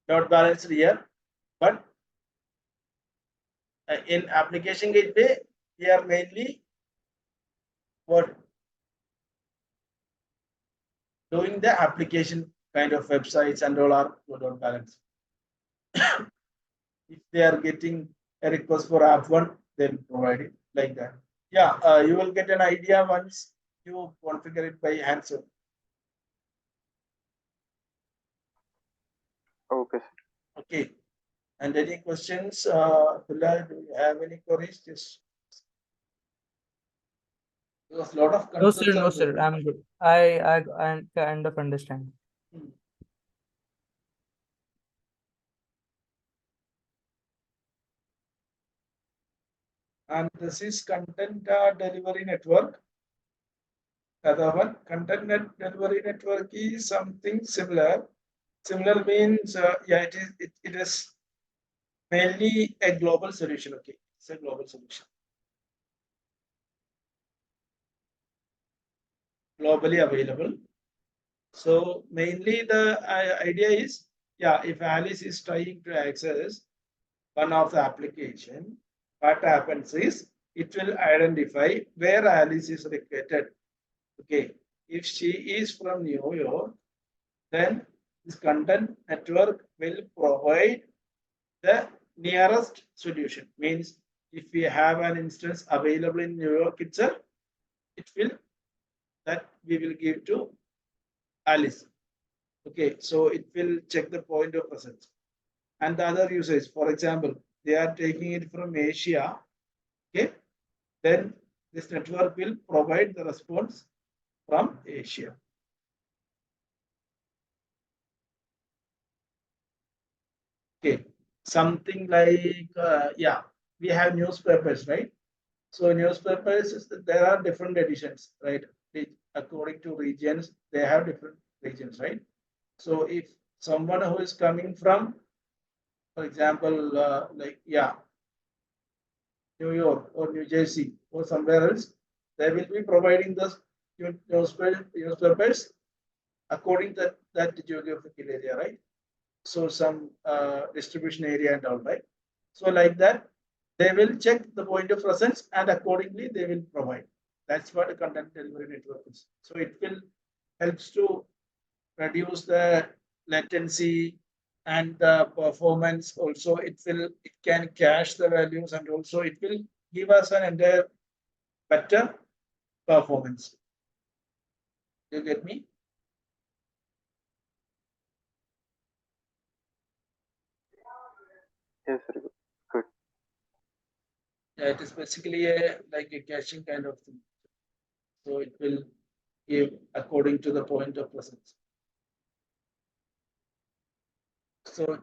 not balanced here, but in application gateway, we are mainly what doing the application kind of websites and all are not balanced. If they are getting a request for app one, then provide it like that. Yeah, you will get an idea once you configure it by hand. So, Okay. okay. And any questions? Bilal, do you have any queries? Just because a lot of No, sir, concerns no, are sir. there. I'm good. I kind of understand. Hmm. And this is content delivery network. Other one, delivery network is something similar. Similar means, yeah, it is mainly a global solution. Okay, it's a global solution, globally available. So mainly the idea is, yeah, if Alice is trying to access one of the application, what happens is it will identify where Alice is located. Okay, if she is from New York, then this content network will provide the nearest solution. Means if we have an instance available in New York itself, it will that we will give to Alice. Okay, so it will check the point of presence. And the other users, for example, they are taking it from Asia. Okay, then this network will provide the response from Asia. Okay, something like yeah, we have newspapers, right? So newspapers, there are different editions, right? According to regions, they have different regions, right? So if someone who is coming from, for example, like yeah, New York or New Jersey or somewhere else, they will be providing the newspapers according to that geographical area, right? So some distribution area and all, right? So like that, they will check the point of presence and accordingly they will provide. That's what a content delivery network is. So it will helps to reduce the latency and the performance. Also, it can cache the values and also it will give us an entire better performance. You get me? Yes, sir. Good. Yeah, it is basically a like a caching kind of thing. So it will give according to the point of presence. So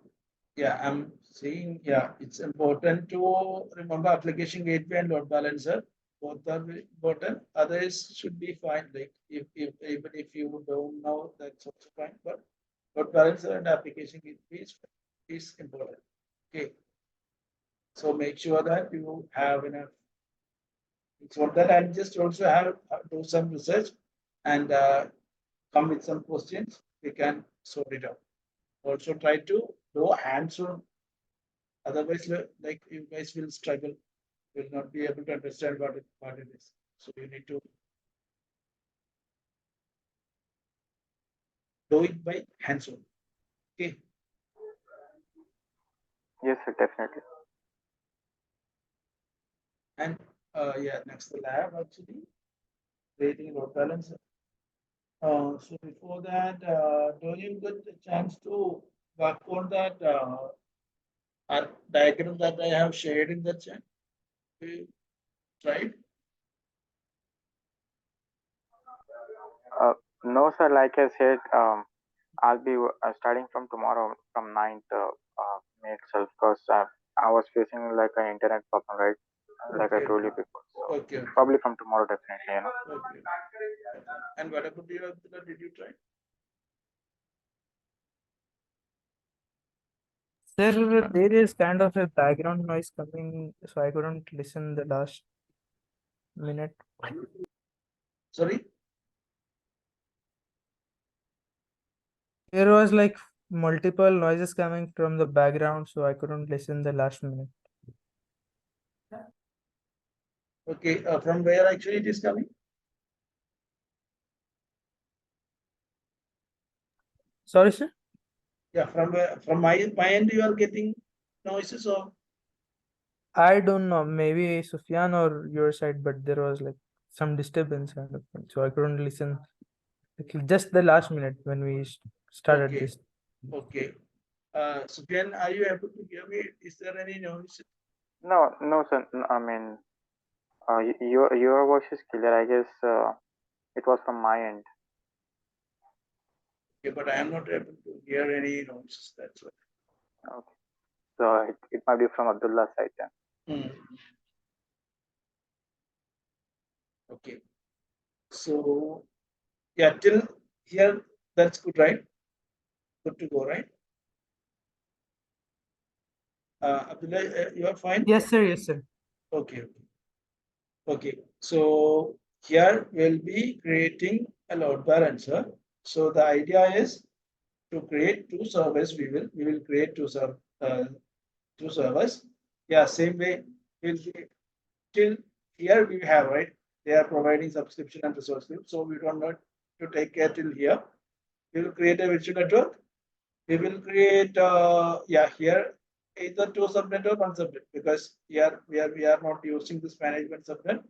yeah, I'm saying yeah, it's important to remember application gateway and load balancer. Both are very important. Others should be fine. Like if even if you don't know, that's also fine. But load balancer and application gateway is important. Okay. So make sure that you have enough. For that, I just also have do some research and come with some questions. We can sort it out. Also try to do hands-on. Otherwise, like you guys will struggle, will not be able to understand what it is. So you need to do it by hands-on. Okay. Yes, sir, definitely. And yeah, next the lab actually creating load balancer. So before that, do you get the chance to work on that diagram that I have shared in the chat? You tried? No, sir, like I said, I'll be starting from tomorrow from 9th May itself because I was facing like an internet problem, right? Like I Okay, told you before. So okay, probably from tomorrow, definitely, you know. okay. And what about you, Abdullah? Did you try? Sir, there is kind of a background noise coming, so I couldn't listen the last minute. Sorry? There was like multiple noises coming from the background, so I couldn't listen the last minute. Okay, from where actually it is coming? Sorry, sir. Yeah, from where, from my end you are getting noises or I don't know, maybe Sufyan or your side, but there was like some disturbance kind of thing, so I couldn't listen. Like, just the last minute when we started okay, this. okay. Sufyan, are you able to hear me? Is there any noise? No, no, sir. I mean, your voice is clear. I guess it was from my end. Okay, but I am not able to hear any noises. That's why. Okay. So it might be from Abdullah's side then. Hmm. Okay. So yeah, till here that's good, right? Good to go, right? Abdullah, you are fine? Yes, sir. Yes, sir. Okay. Okay. So here we'll be creating a load balancer. So the idea is to create two servers. We will create two servers. Yeah, same way we'll be till here we have, right? They are providing subscription and resource group. So we don't need to take care till here. We will create a virtual network. We will create yeah, here either two subnet or one subnet, because here we are not using this management subnet.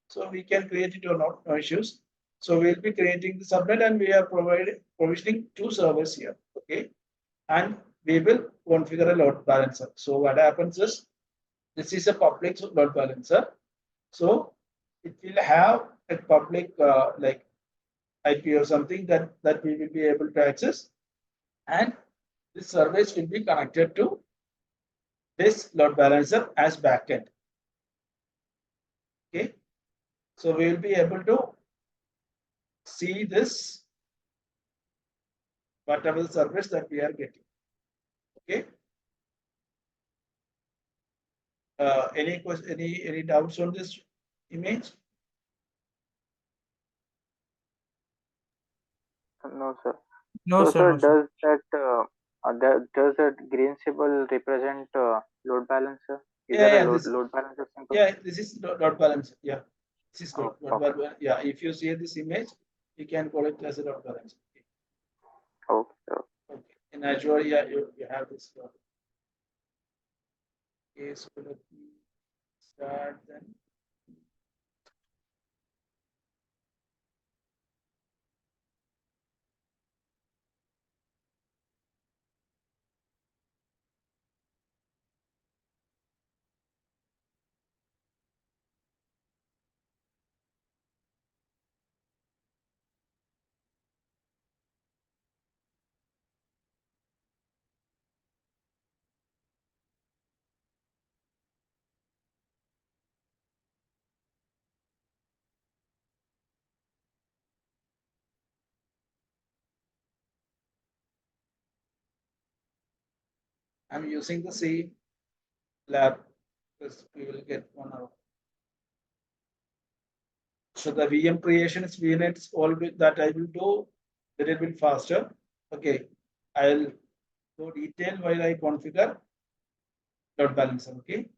So we can create it or not, no issues. So we'll be creating the subnet and we are provisioning two servers here. Okay. And we will configure a load balancer. So what happens is this is a public load balancer. So it will have a public like IP or something that we will be able to access, and this service will be connected to this load balancer as backend. Okay, so we will be able to see this whatever the service that we are getting. Okay. Any question? Any doubts on this image? No, sir. No, So, sir. sir, No, sir. does that green symbol represent load balancer? Is Yeah, there a yeah. This load balancer symbol? yeah, this is load balancer. Yeah, this is Oh, load okay. balancer. Yeah, if you see this image, you can call it as a load balancer. Okay, sir. Okay. In Azure, yeah, you have this. Okay, so let me start then. I'm using the same lab because we will get 1 hour. So the VM creation is VNets all that I will do a little bit faster. Okay, I'll go detail while I configure load balancer. Okay.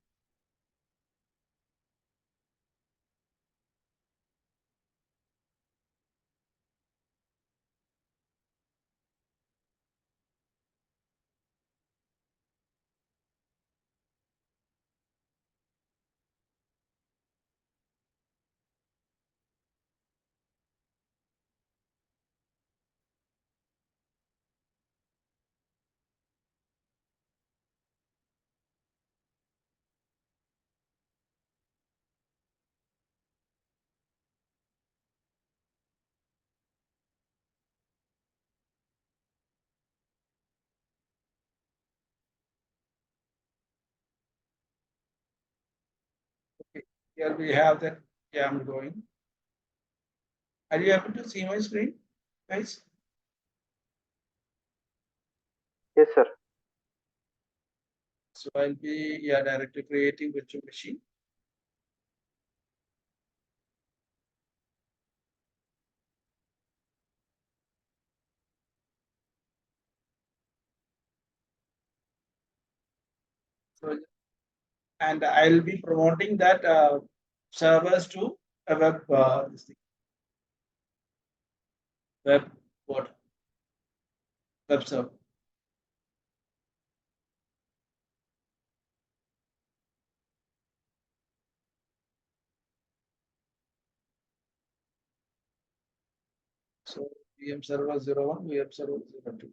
Here we have that. Yeah, I'm going. Are you able to see my screen, guys? Yes, sir. So I'll be directly creating virtual machine. So and I'll be promoting that servers to a web what web server. So VM server 01, VM server 02.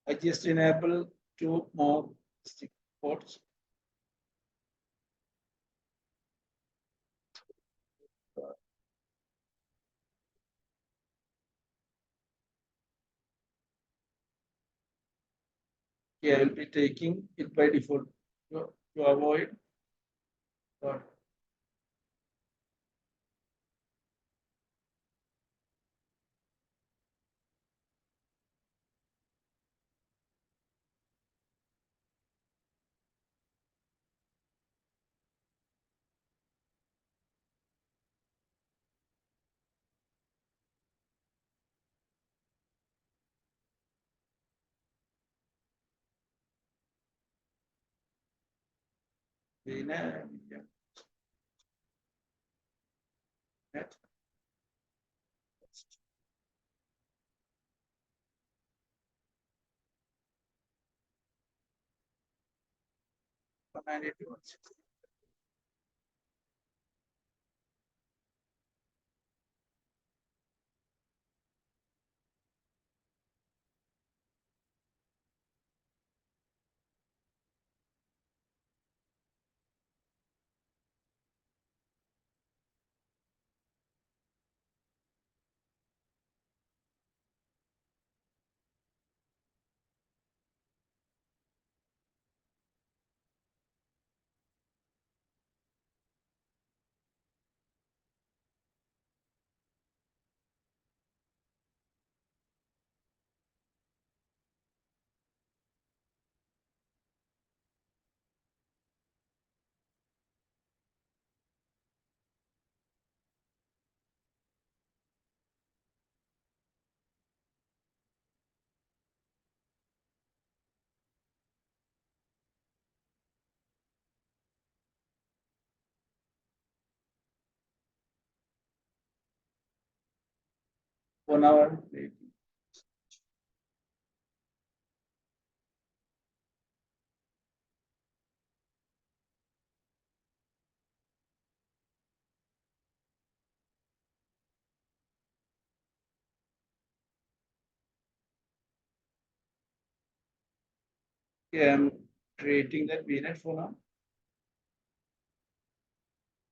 I just enable two more ports. Yeah, I will be taking it by default to avoid uh, the net. 192. One hour. Yeah, I'm creating that VNet for now.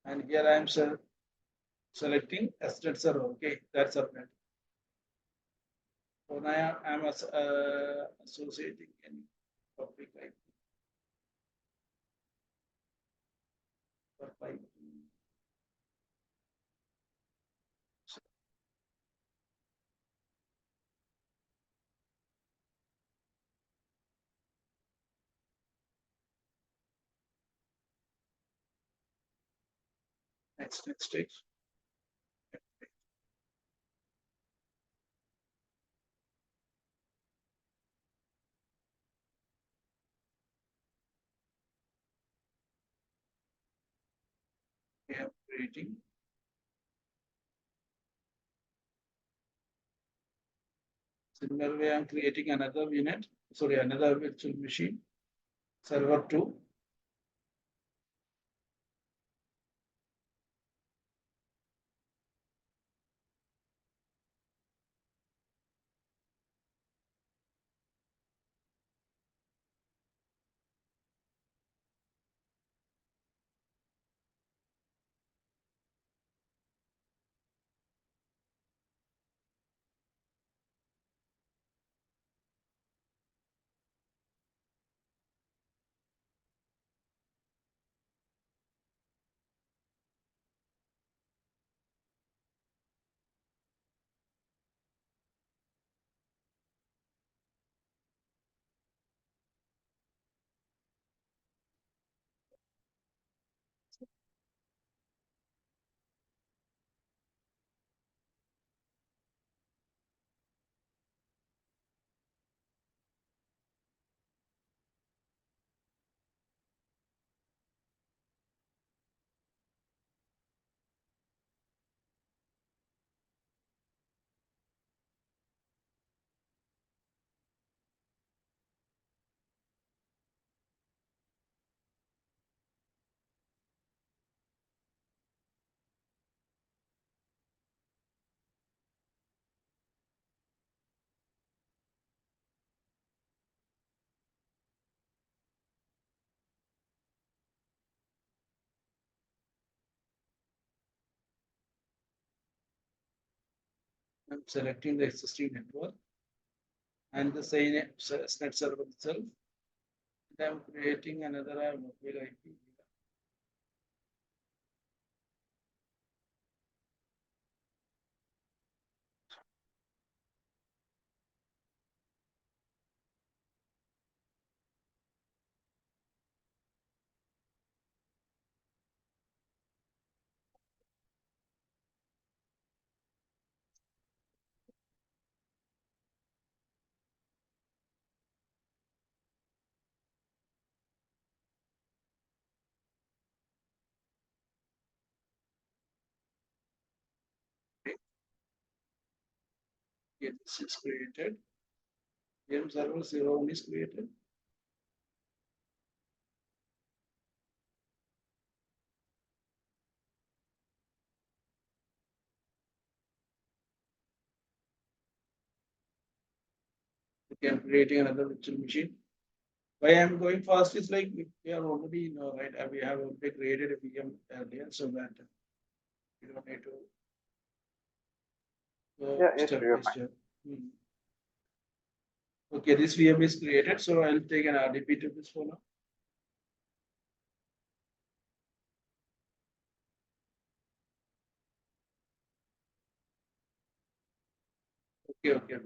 And here I'm selecting SNet server. Okay, that's subnet. So now I'm associating any public IP or IP. Next stage. creating. Similar way, I'm creating another another virtual machine, server 2. I'm selecting the existing network and the same net server itself. And I'm creating another mobile IP. Okay, this is created. VM server 01 is created. Okay, I'm creating another virtual machine. Why I'm going fast is like we are already right. We have already created a VM earlier, so that we don't need to go Yeah, yes, step you're by fine. step. Okay, this VM is created, so I'll take an RDP to this for now. Okay.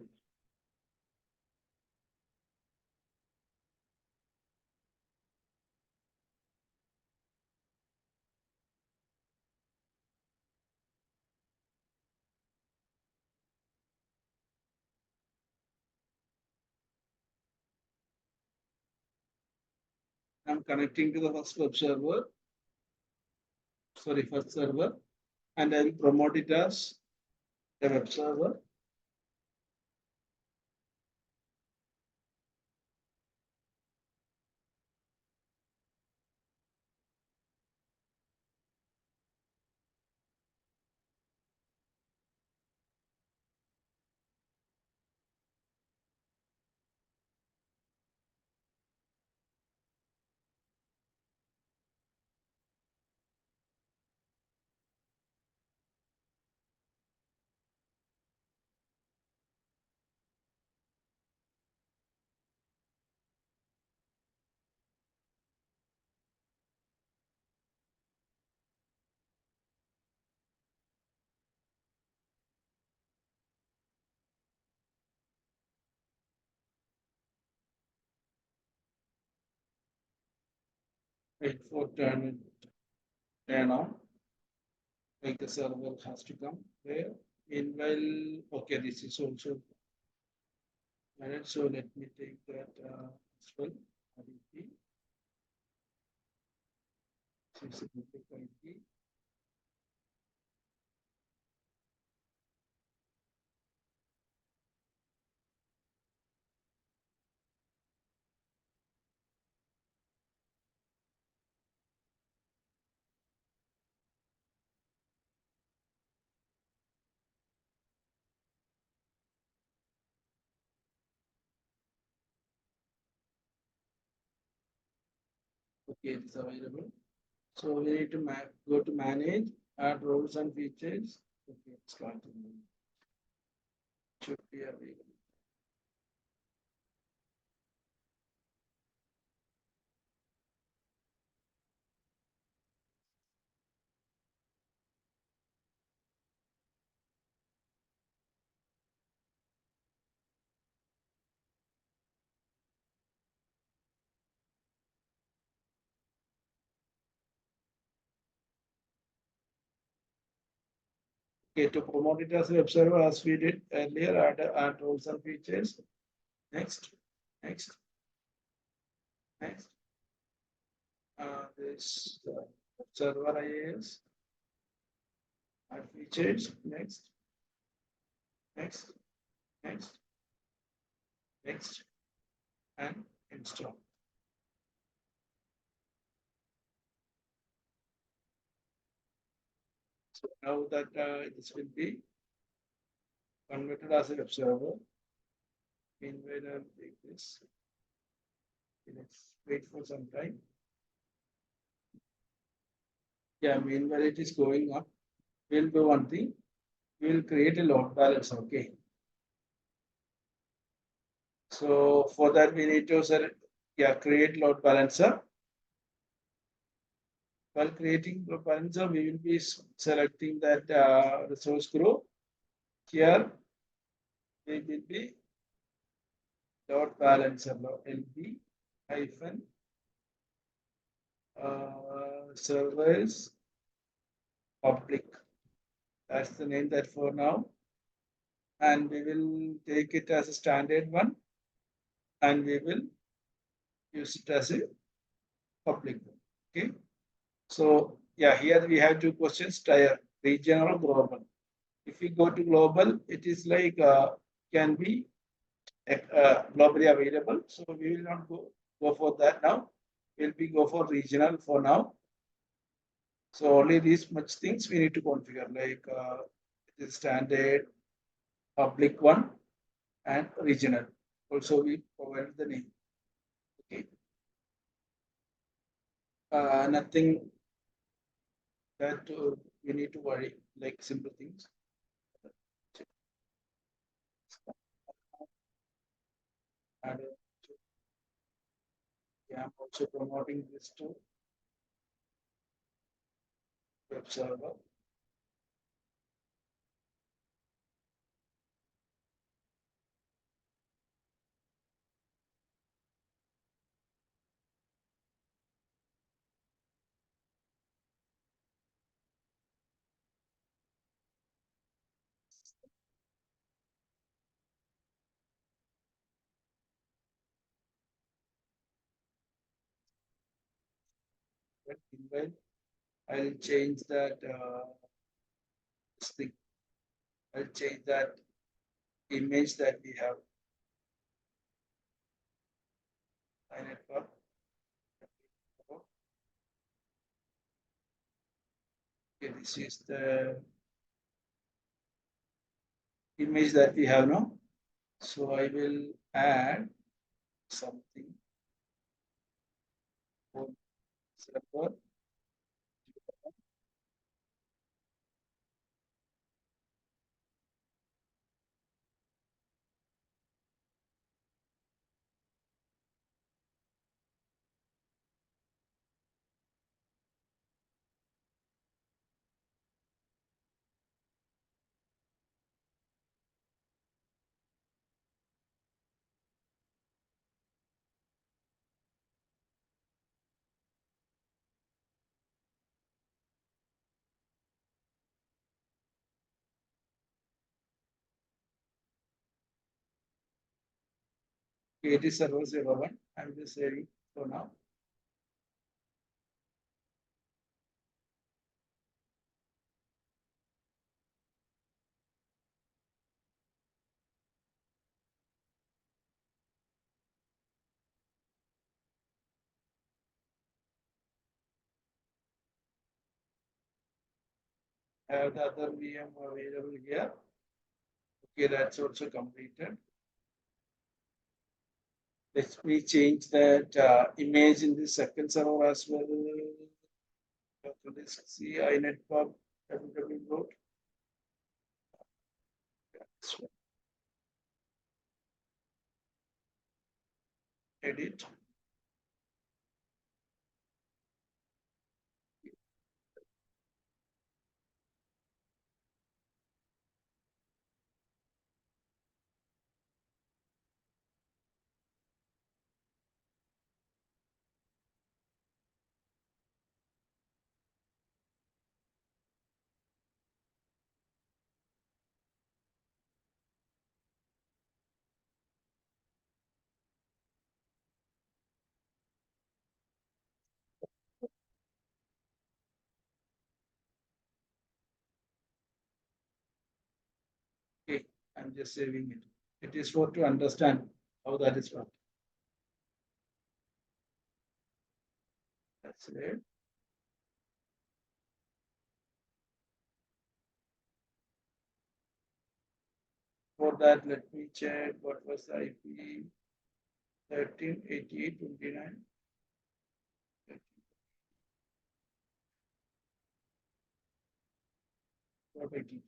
I'm connecting to the first server, and I'll promote it as a web server. Wait for turn on. Like the server has to come there. Meanwhile, okay, this is also managed. So let me take that as well. RDP, It is available. So we need to go to manage, add roles and features. Okay, it's continue. Should be available. Okay, to promote it as a web server as we did earlier, add roles and features. Next, next, next. This server IAS. Add features. Next, next, next, next, and install. So now that this will be converted as a web server. Meanwhile, I'll take this. Let's wait for some time. Yeah, meanwhile it is going up. We'll do one thing. We'll create a load balancer. Okay. So for that we need to create load balancer. While creating load balancer, we will be selecting that resource group. Here we will be load balancer LB hyphen servers public. That's the name that for now. And we will take it as a standard one. And we will use it as a public one. Okay. So yeah, here we have two questions, tier, regional or global. If we go to global, it is like can be globally available. So we will not go for that now. We'll be go for regional for now. So only these much things we need to configure, like it is standard, public one, and regional. Also we provide the name. Okay. Nothing that we need to worry, like simple things. And yeah, I'm also promoting this to web server. But meanwhile, I'll change that thing. I'll change that image that we have. Network. Okay, this is the image that we have now. So I will add something for server. Okay, it is server 01. I'm just saving for now. I have the other VM available here. Okay, that's also completed. Let me change that image in the second server as well. Let's see inetpub www. Edit. Okay, I'm just saving it. It is for to understand how that is working. That's it. For that, let me check what was the IP 1388.29. What I did.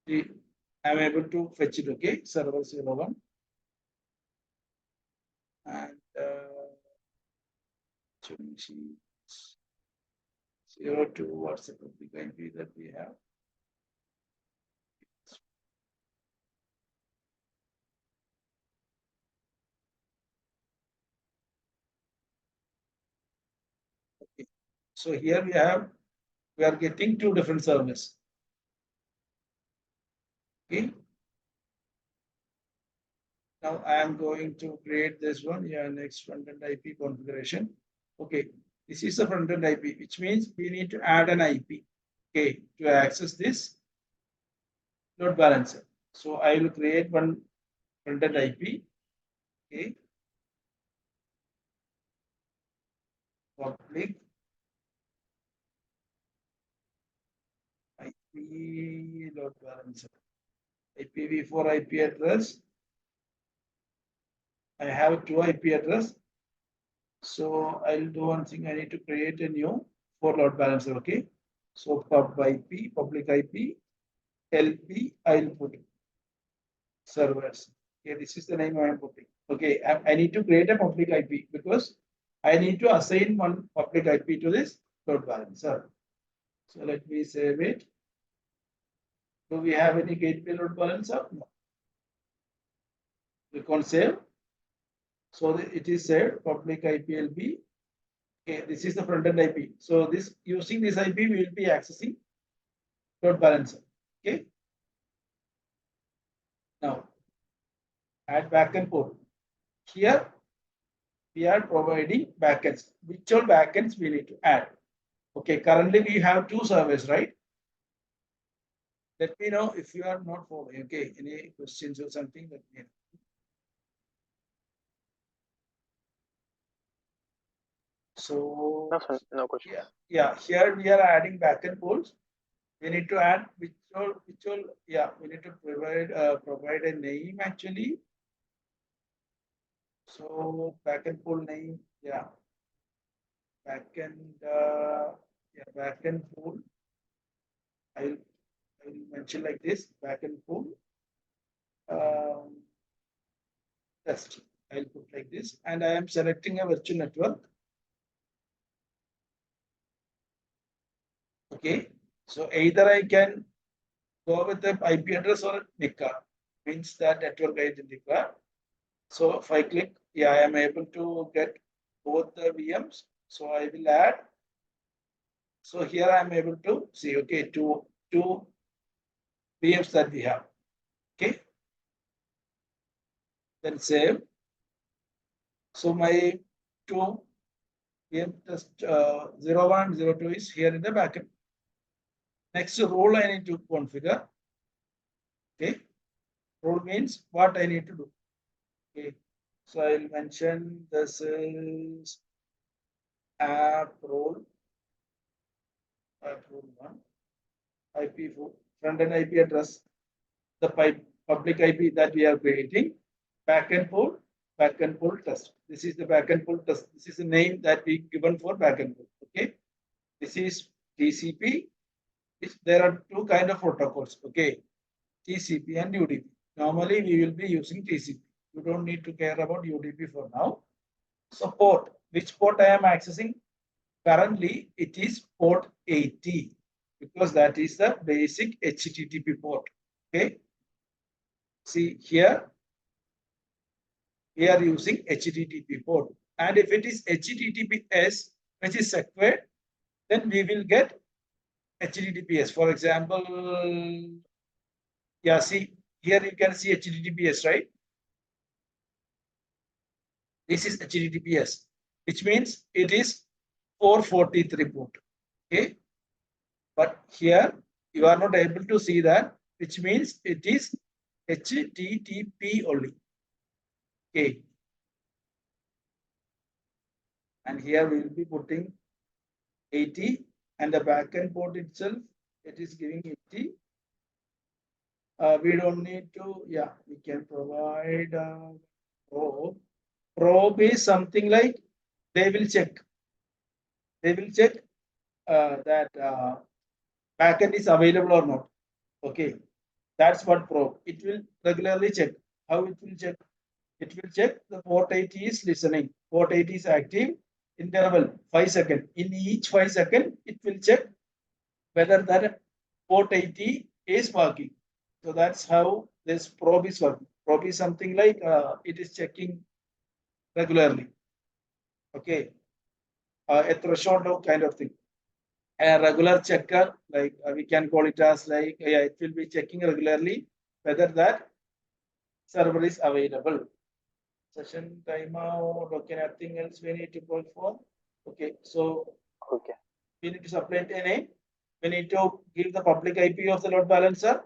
See, I'm able to fetch it, okay? Server 01. And 02, what's the public IP that we have? Okay. So here we are getting two different servers. Okay. Now I am going to create this one here next front-end IP configuration. Okay, this is the front-end IP, which means we need to add an IP, okay, to access this load balancer. So I will create one front-end IP, okay, public IP load balancer, IPv4 IP address. I have two IP address. So I'll do one thing. I need to create a new for load balancer. Okay. So pub IP, public IP, LP, I'll put servers. Okay, this is the name I am putting. Okay, I need to create a public IP because I need to assign one public IP to this load balancer. So let me save it. Do we have any gateway load balancer? No. We can't save. So it is saved public IP LP. Okay, this is the front-end IP. So this using this IP, we will be accessing load balancer. Okay. Now add backend port. Here we are providing backends. Which all backends we need to add? Okay, currently we have two servers, right? Let me know if you are not following. Okay, any questions or something? Let me know. So No, sir, no question. yeah, here we are adding backend ports. We need to add which all, yeah, we need to provide a name actually. So backend pool name, yeah, backend, yeah, backend pool. I'll mention like this backend pool. Test. I'll put like this, and I am selecting a virtual network. Okay, so either I can go with the IP address or NICA, means that network identity card. So if I click, yeah, I am able to get both the VMs. So I will add. So here I am able to see, okay, two VMs that we have. Okay. Then save. So my two VM test 01, 02 is here in the backend. Next role I need to configure. Okay. Role means what I need to do. Okay. So I'll mention this is app role 1, IP4 front-end IP address, the public IP that we are creating, backend pool test. This is the backend pool test. This is the name that we given for backend pool. Okay. This is TCP. There are two kind of protocols. Okay. TCP and UDP. Normally we will be using TCP. You don't need to care about UDP for now. So port, which port I am accessing? Currently it is port 80 because that is the basic HTTP port. Okay. See here, we are using HTTP port. And if it is HTTPS, which is secured, then we will get HTTPS. For example, yeah, see, here you can see HTTPS, right? This is HTTPS, which means it is 443 port. Okay. But here you are not able to see that, which means it is HTTP only. Okay. And here we will be putting 80 and the backend port itself, it is giving 80. We don't need to, yeah, we can provide probe. Probe is something like they will check that backend is available or not. Okay, that's what probe. It will regularly check. How it will check? It will check the port 80 is listening. Port 80 is active. Interval 5 seconds. In each 5 seconds, it will check whether that port 80 is working. So that's how this probe is working. Probe is something like it is checking regularly. Okay, a threshold kind of thing. A regular checker, like we can call it as like, yeah, it will be checking regularly whether that server is available. Session timeout. Okay, nothing else we need to call for. Okay, so Okay. we need to supply a name. We need to give the public IP of the load balancer.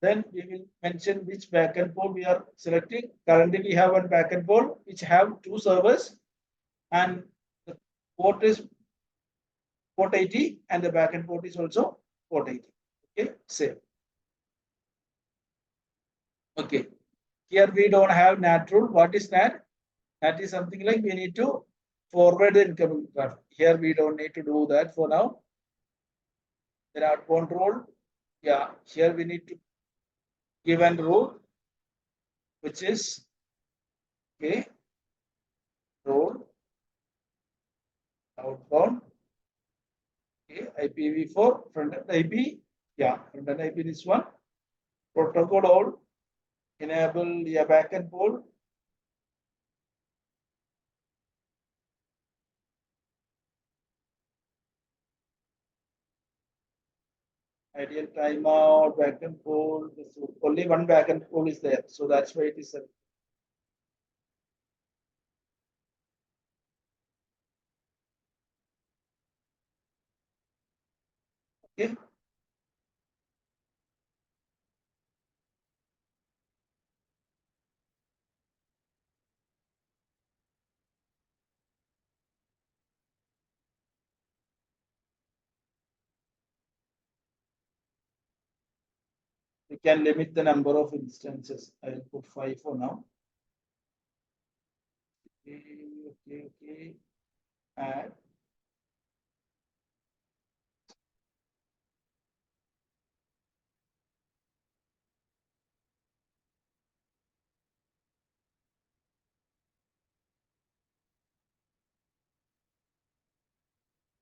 Then we will mention which backend port we are selecting. Currently, we have one backend port which have two servers, and the port is port 80, and the backend port is also port 80. Okay, save. Okay, here we don't have NAT rule. What is NAT? NAT is something like we need to forward the incoming traffic. Here we don't need to do that for now. Then outbound rule. Yeah, here we need to give an rule, which is okay, rule outbound. Okay, IPv4 front-end IP. Yeah, front-end IP this one. Protocol all enable yeah, backend port. Ideal timeout, backend port. Only one backend port is there, so that's why it is. Okay. We can limit the number of instances. I will put 5 for now. Okay. Add.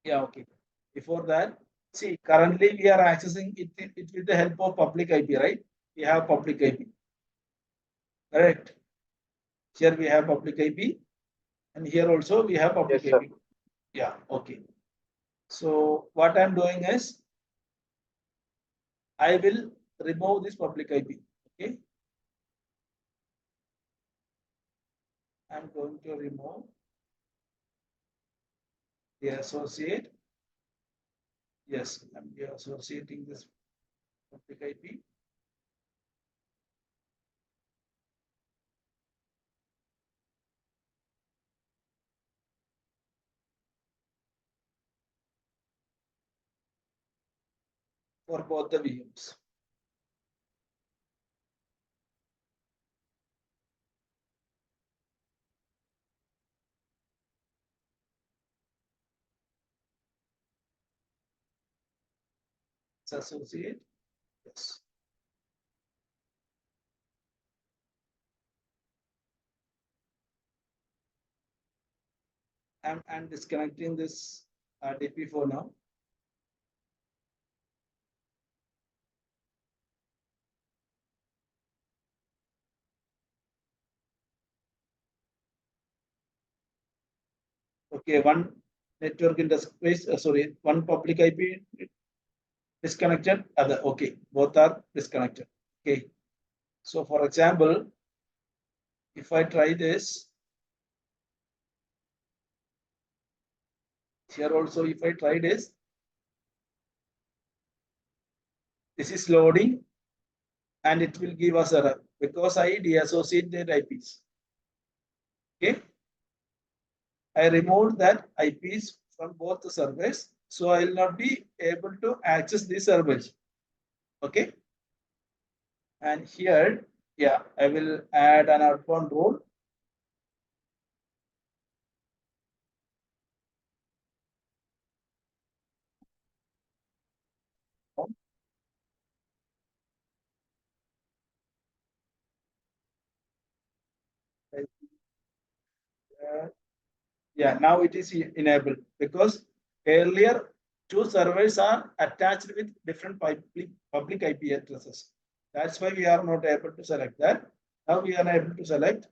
Yeah, okay. Before that, see, currently we are accessing it with the help of public IP, right? We have public IP. Correct. Here we have public IP, and here also we have public Yes, IP. Yeah, okay. So what I'm doing is I will remove this public IP. Okay. I'm going to remove the associate. Yes, I'm associating this public IP. For both the VMs. associate. Yes. I'm disconnecting this DP4 now. Okay, one network interface, sorry, one public IP disconnected, other, okay, both are disconnected. Okay, so for example, if I try this, here also, if I try this is loading and it will give us error because I deassociated IPs. Okay, I removed that IPs from both the servers, so I will not be able to access these servers. Okay, and here, yeah, I will add an outbound rule. Yeah, now it is enabled because earlier two servers are attached with different public IP addresses. That's why we are not able to select that. Now we are able to select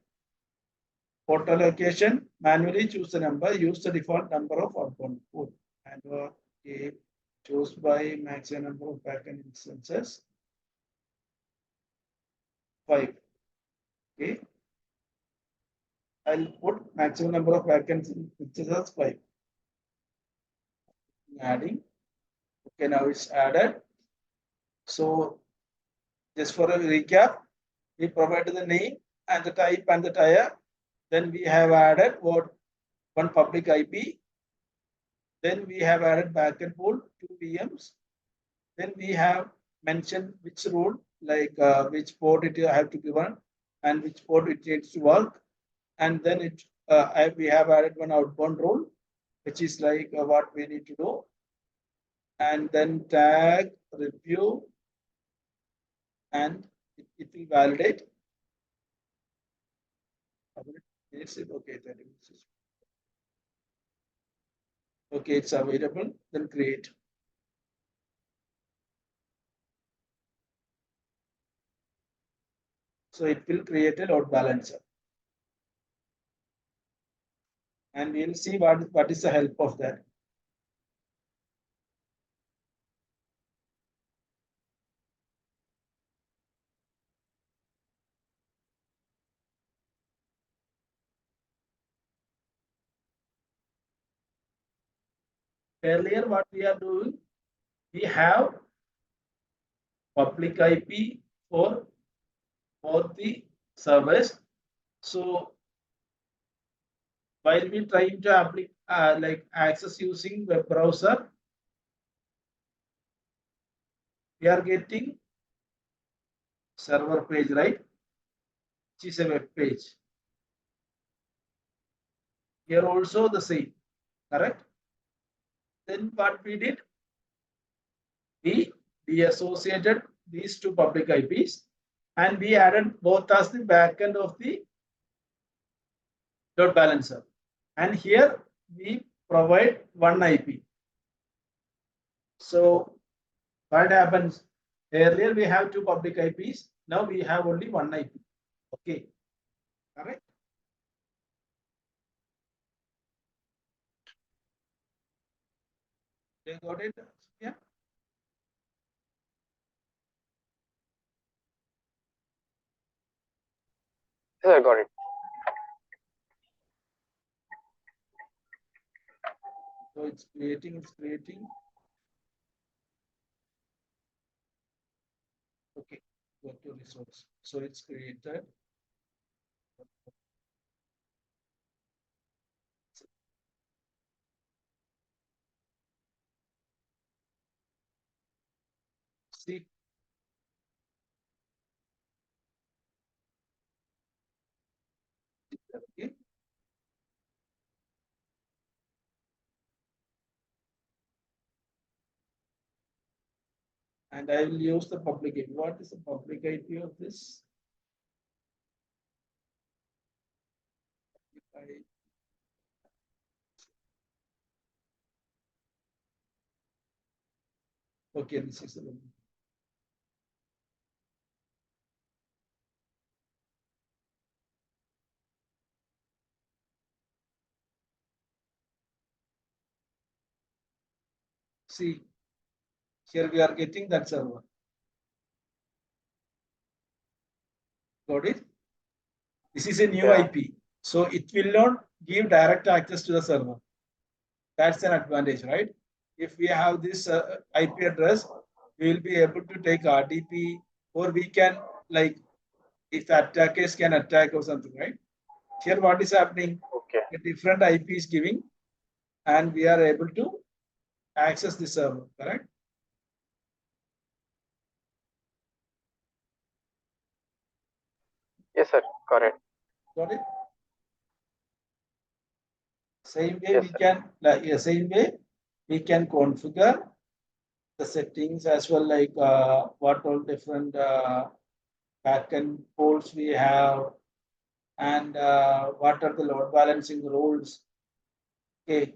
port allocation, manually choose the number, use the default number of outbound port, and okay, choose by maximum number of backend instances, 5. Okay, I'll put maximum number of backend instances as 5. Adding. Okay, now it's added. So just for a recap, we provided the name and the type and the tier. Then we have added one public IP. Then we have added backend pool, 2 VMs. Then we have mentioned which rule, like which port it have to be given and which port it needs to work. And then we have added one outbound rule, which is like what we need to do. And then tag, review, and it will validate. Okay, okay, it's available, then create. So it will create a load balancer. And we'll see what is the help of that. Earlier, what we are doing, we have public IP for both the servers. So while we trying to like access using web browser, we are getting server page, right? Which is a web page. Here also the same, correct? Then what we did, we deassociated these two public IPs and we added both as the backend of the load balancer. And here we provide one IP. So what happens? Earlier we have two public IPs. Now we have only one IP. Okay, correct? They got it? Yeah. Yes, I got it. So it's creating. Okay, go to resource. So it's created. See, okay. And I will use the public IP. What is the public IP of this? Okay, this is the see here we are getting that server. Got it? This is a new Yeah. IP, so it will not give direct access to the server. That's an advantage, right? If we have this IP address, we will be able to take RDP, or we can, like, if the attackers can attack or something, right? Here, what is happening? Okay. A different IP is giving, and we are able to access the server, correct? Yes, sir. Correct. Got it? Same way Yes, we sir. can, like, same way we can configure the settings as well, like what all different backend ports we have, and what are the load balancing rules. Okay.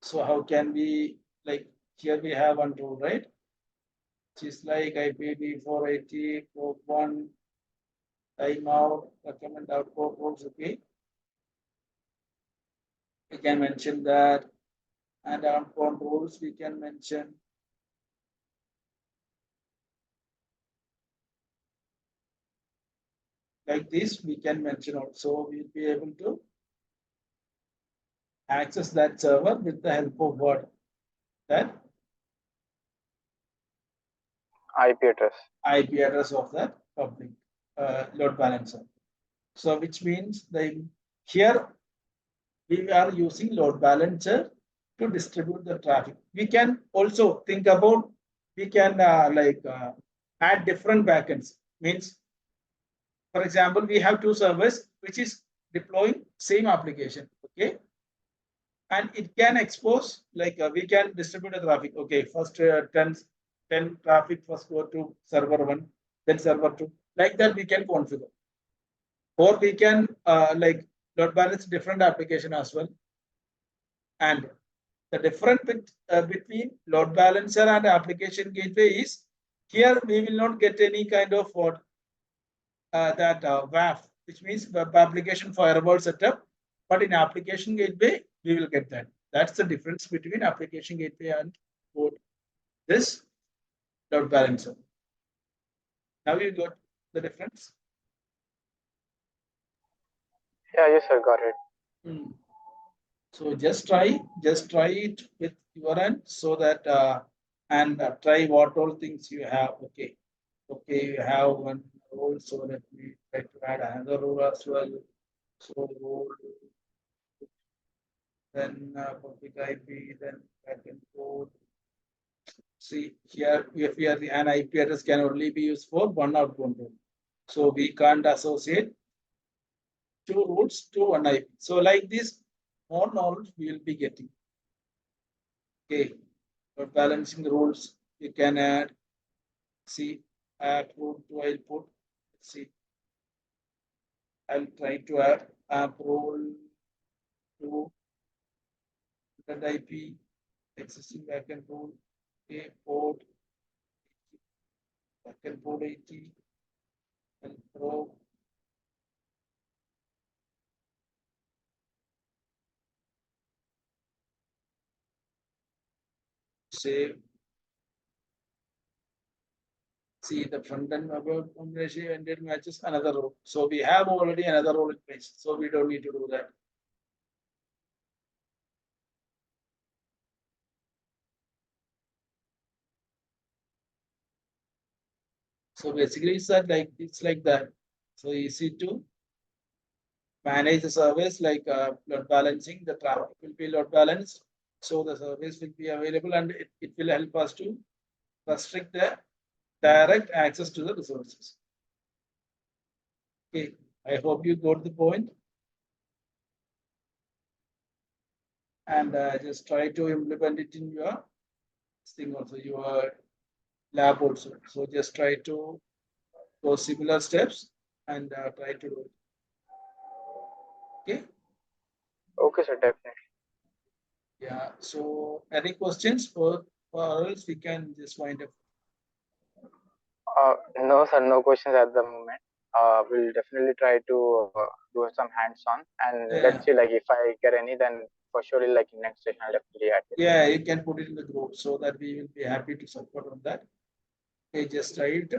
So how can we, like, here we have one rule, right? Which is like IPv480, port 1, timeout, recommend output rules, okay? We can mention that, and on rules we can mention like this. We can mention also, we'll be able to access that server with the help of what? That IP address. IP address of that public load balancer. So which means here we are using load balancer to distribute the traffic. We can also think about, we can add different backends. Means, for example, we have two servers which is deploying same application, okay? And it can expose, like we can distribute the traffic. Okay, first 10 traffic first go to server 1, then server 2. Like that we can configure. Or we can like load balance different application as well. And the difference between load balancer and application gateway is, here we will not get any kind of what that WAF, which means web application firewall setup. But in application gateway, we will get that. That's the difference between application gateway and what this load balancer. Now you got the difference. Yeah, yes, sir. Got it. So just try it with your end, so that and try what all things you have. Okay, you have one role, so let me try to add another role as well. So role, then public IP, then backend code. See here, if we are an IP address can only be used for one outbound role, so we can't associate two routes to one IP. So like this, more knowledge we will be getting. Okay, for balancing rules, you can add, see, add route to output. See, I'll try to add role to that IP, existing backend role, okay, port, backend port 80, and pro. Save. See the front end about combination ended matches another role. So we have already another role in place. So we don't need to do that. So basically it's like that. So easy to manage the service, like load balancing. The traffic will be load balanced. So the service will be available, and it will help us to restrict the direct access to the resources. Okay, I hope you got the point. And just try to implement it in your thing also, your lab also. So just try to go similar steps and try to do it. Okay. Okay, sir, definitely. Yeah. So any questions or else we can just wind up. No, sir, no questions at the moment. We'll definitely try to do some hands-on, and Yeah. let's see. Like, if I get any, then for surely, like in next session, I'll definitely add it. Yeah, you can put it in the group so that we will be happy to support on that. Okay, just right.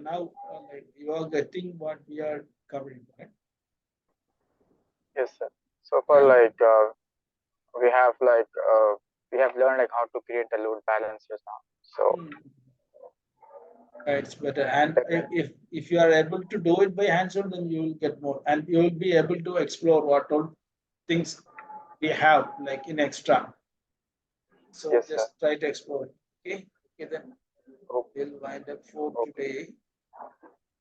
Now, like you are getting what we are covering, right? Yes, sir. So far, Yeah. like we have learned like how to create the load balancers now. So It's better. And definitely, if you are able to do it by hands-on, then you will get more, and you will be able to explore what all things we have like in extra. So yes, sir. just try to explore it. Okay. Okay, then Okay. we'll wind up for Okay. today.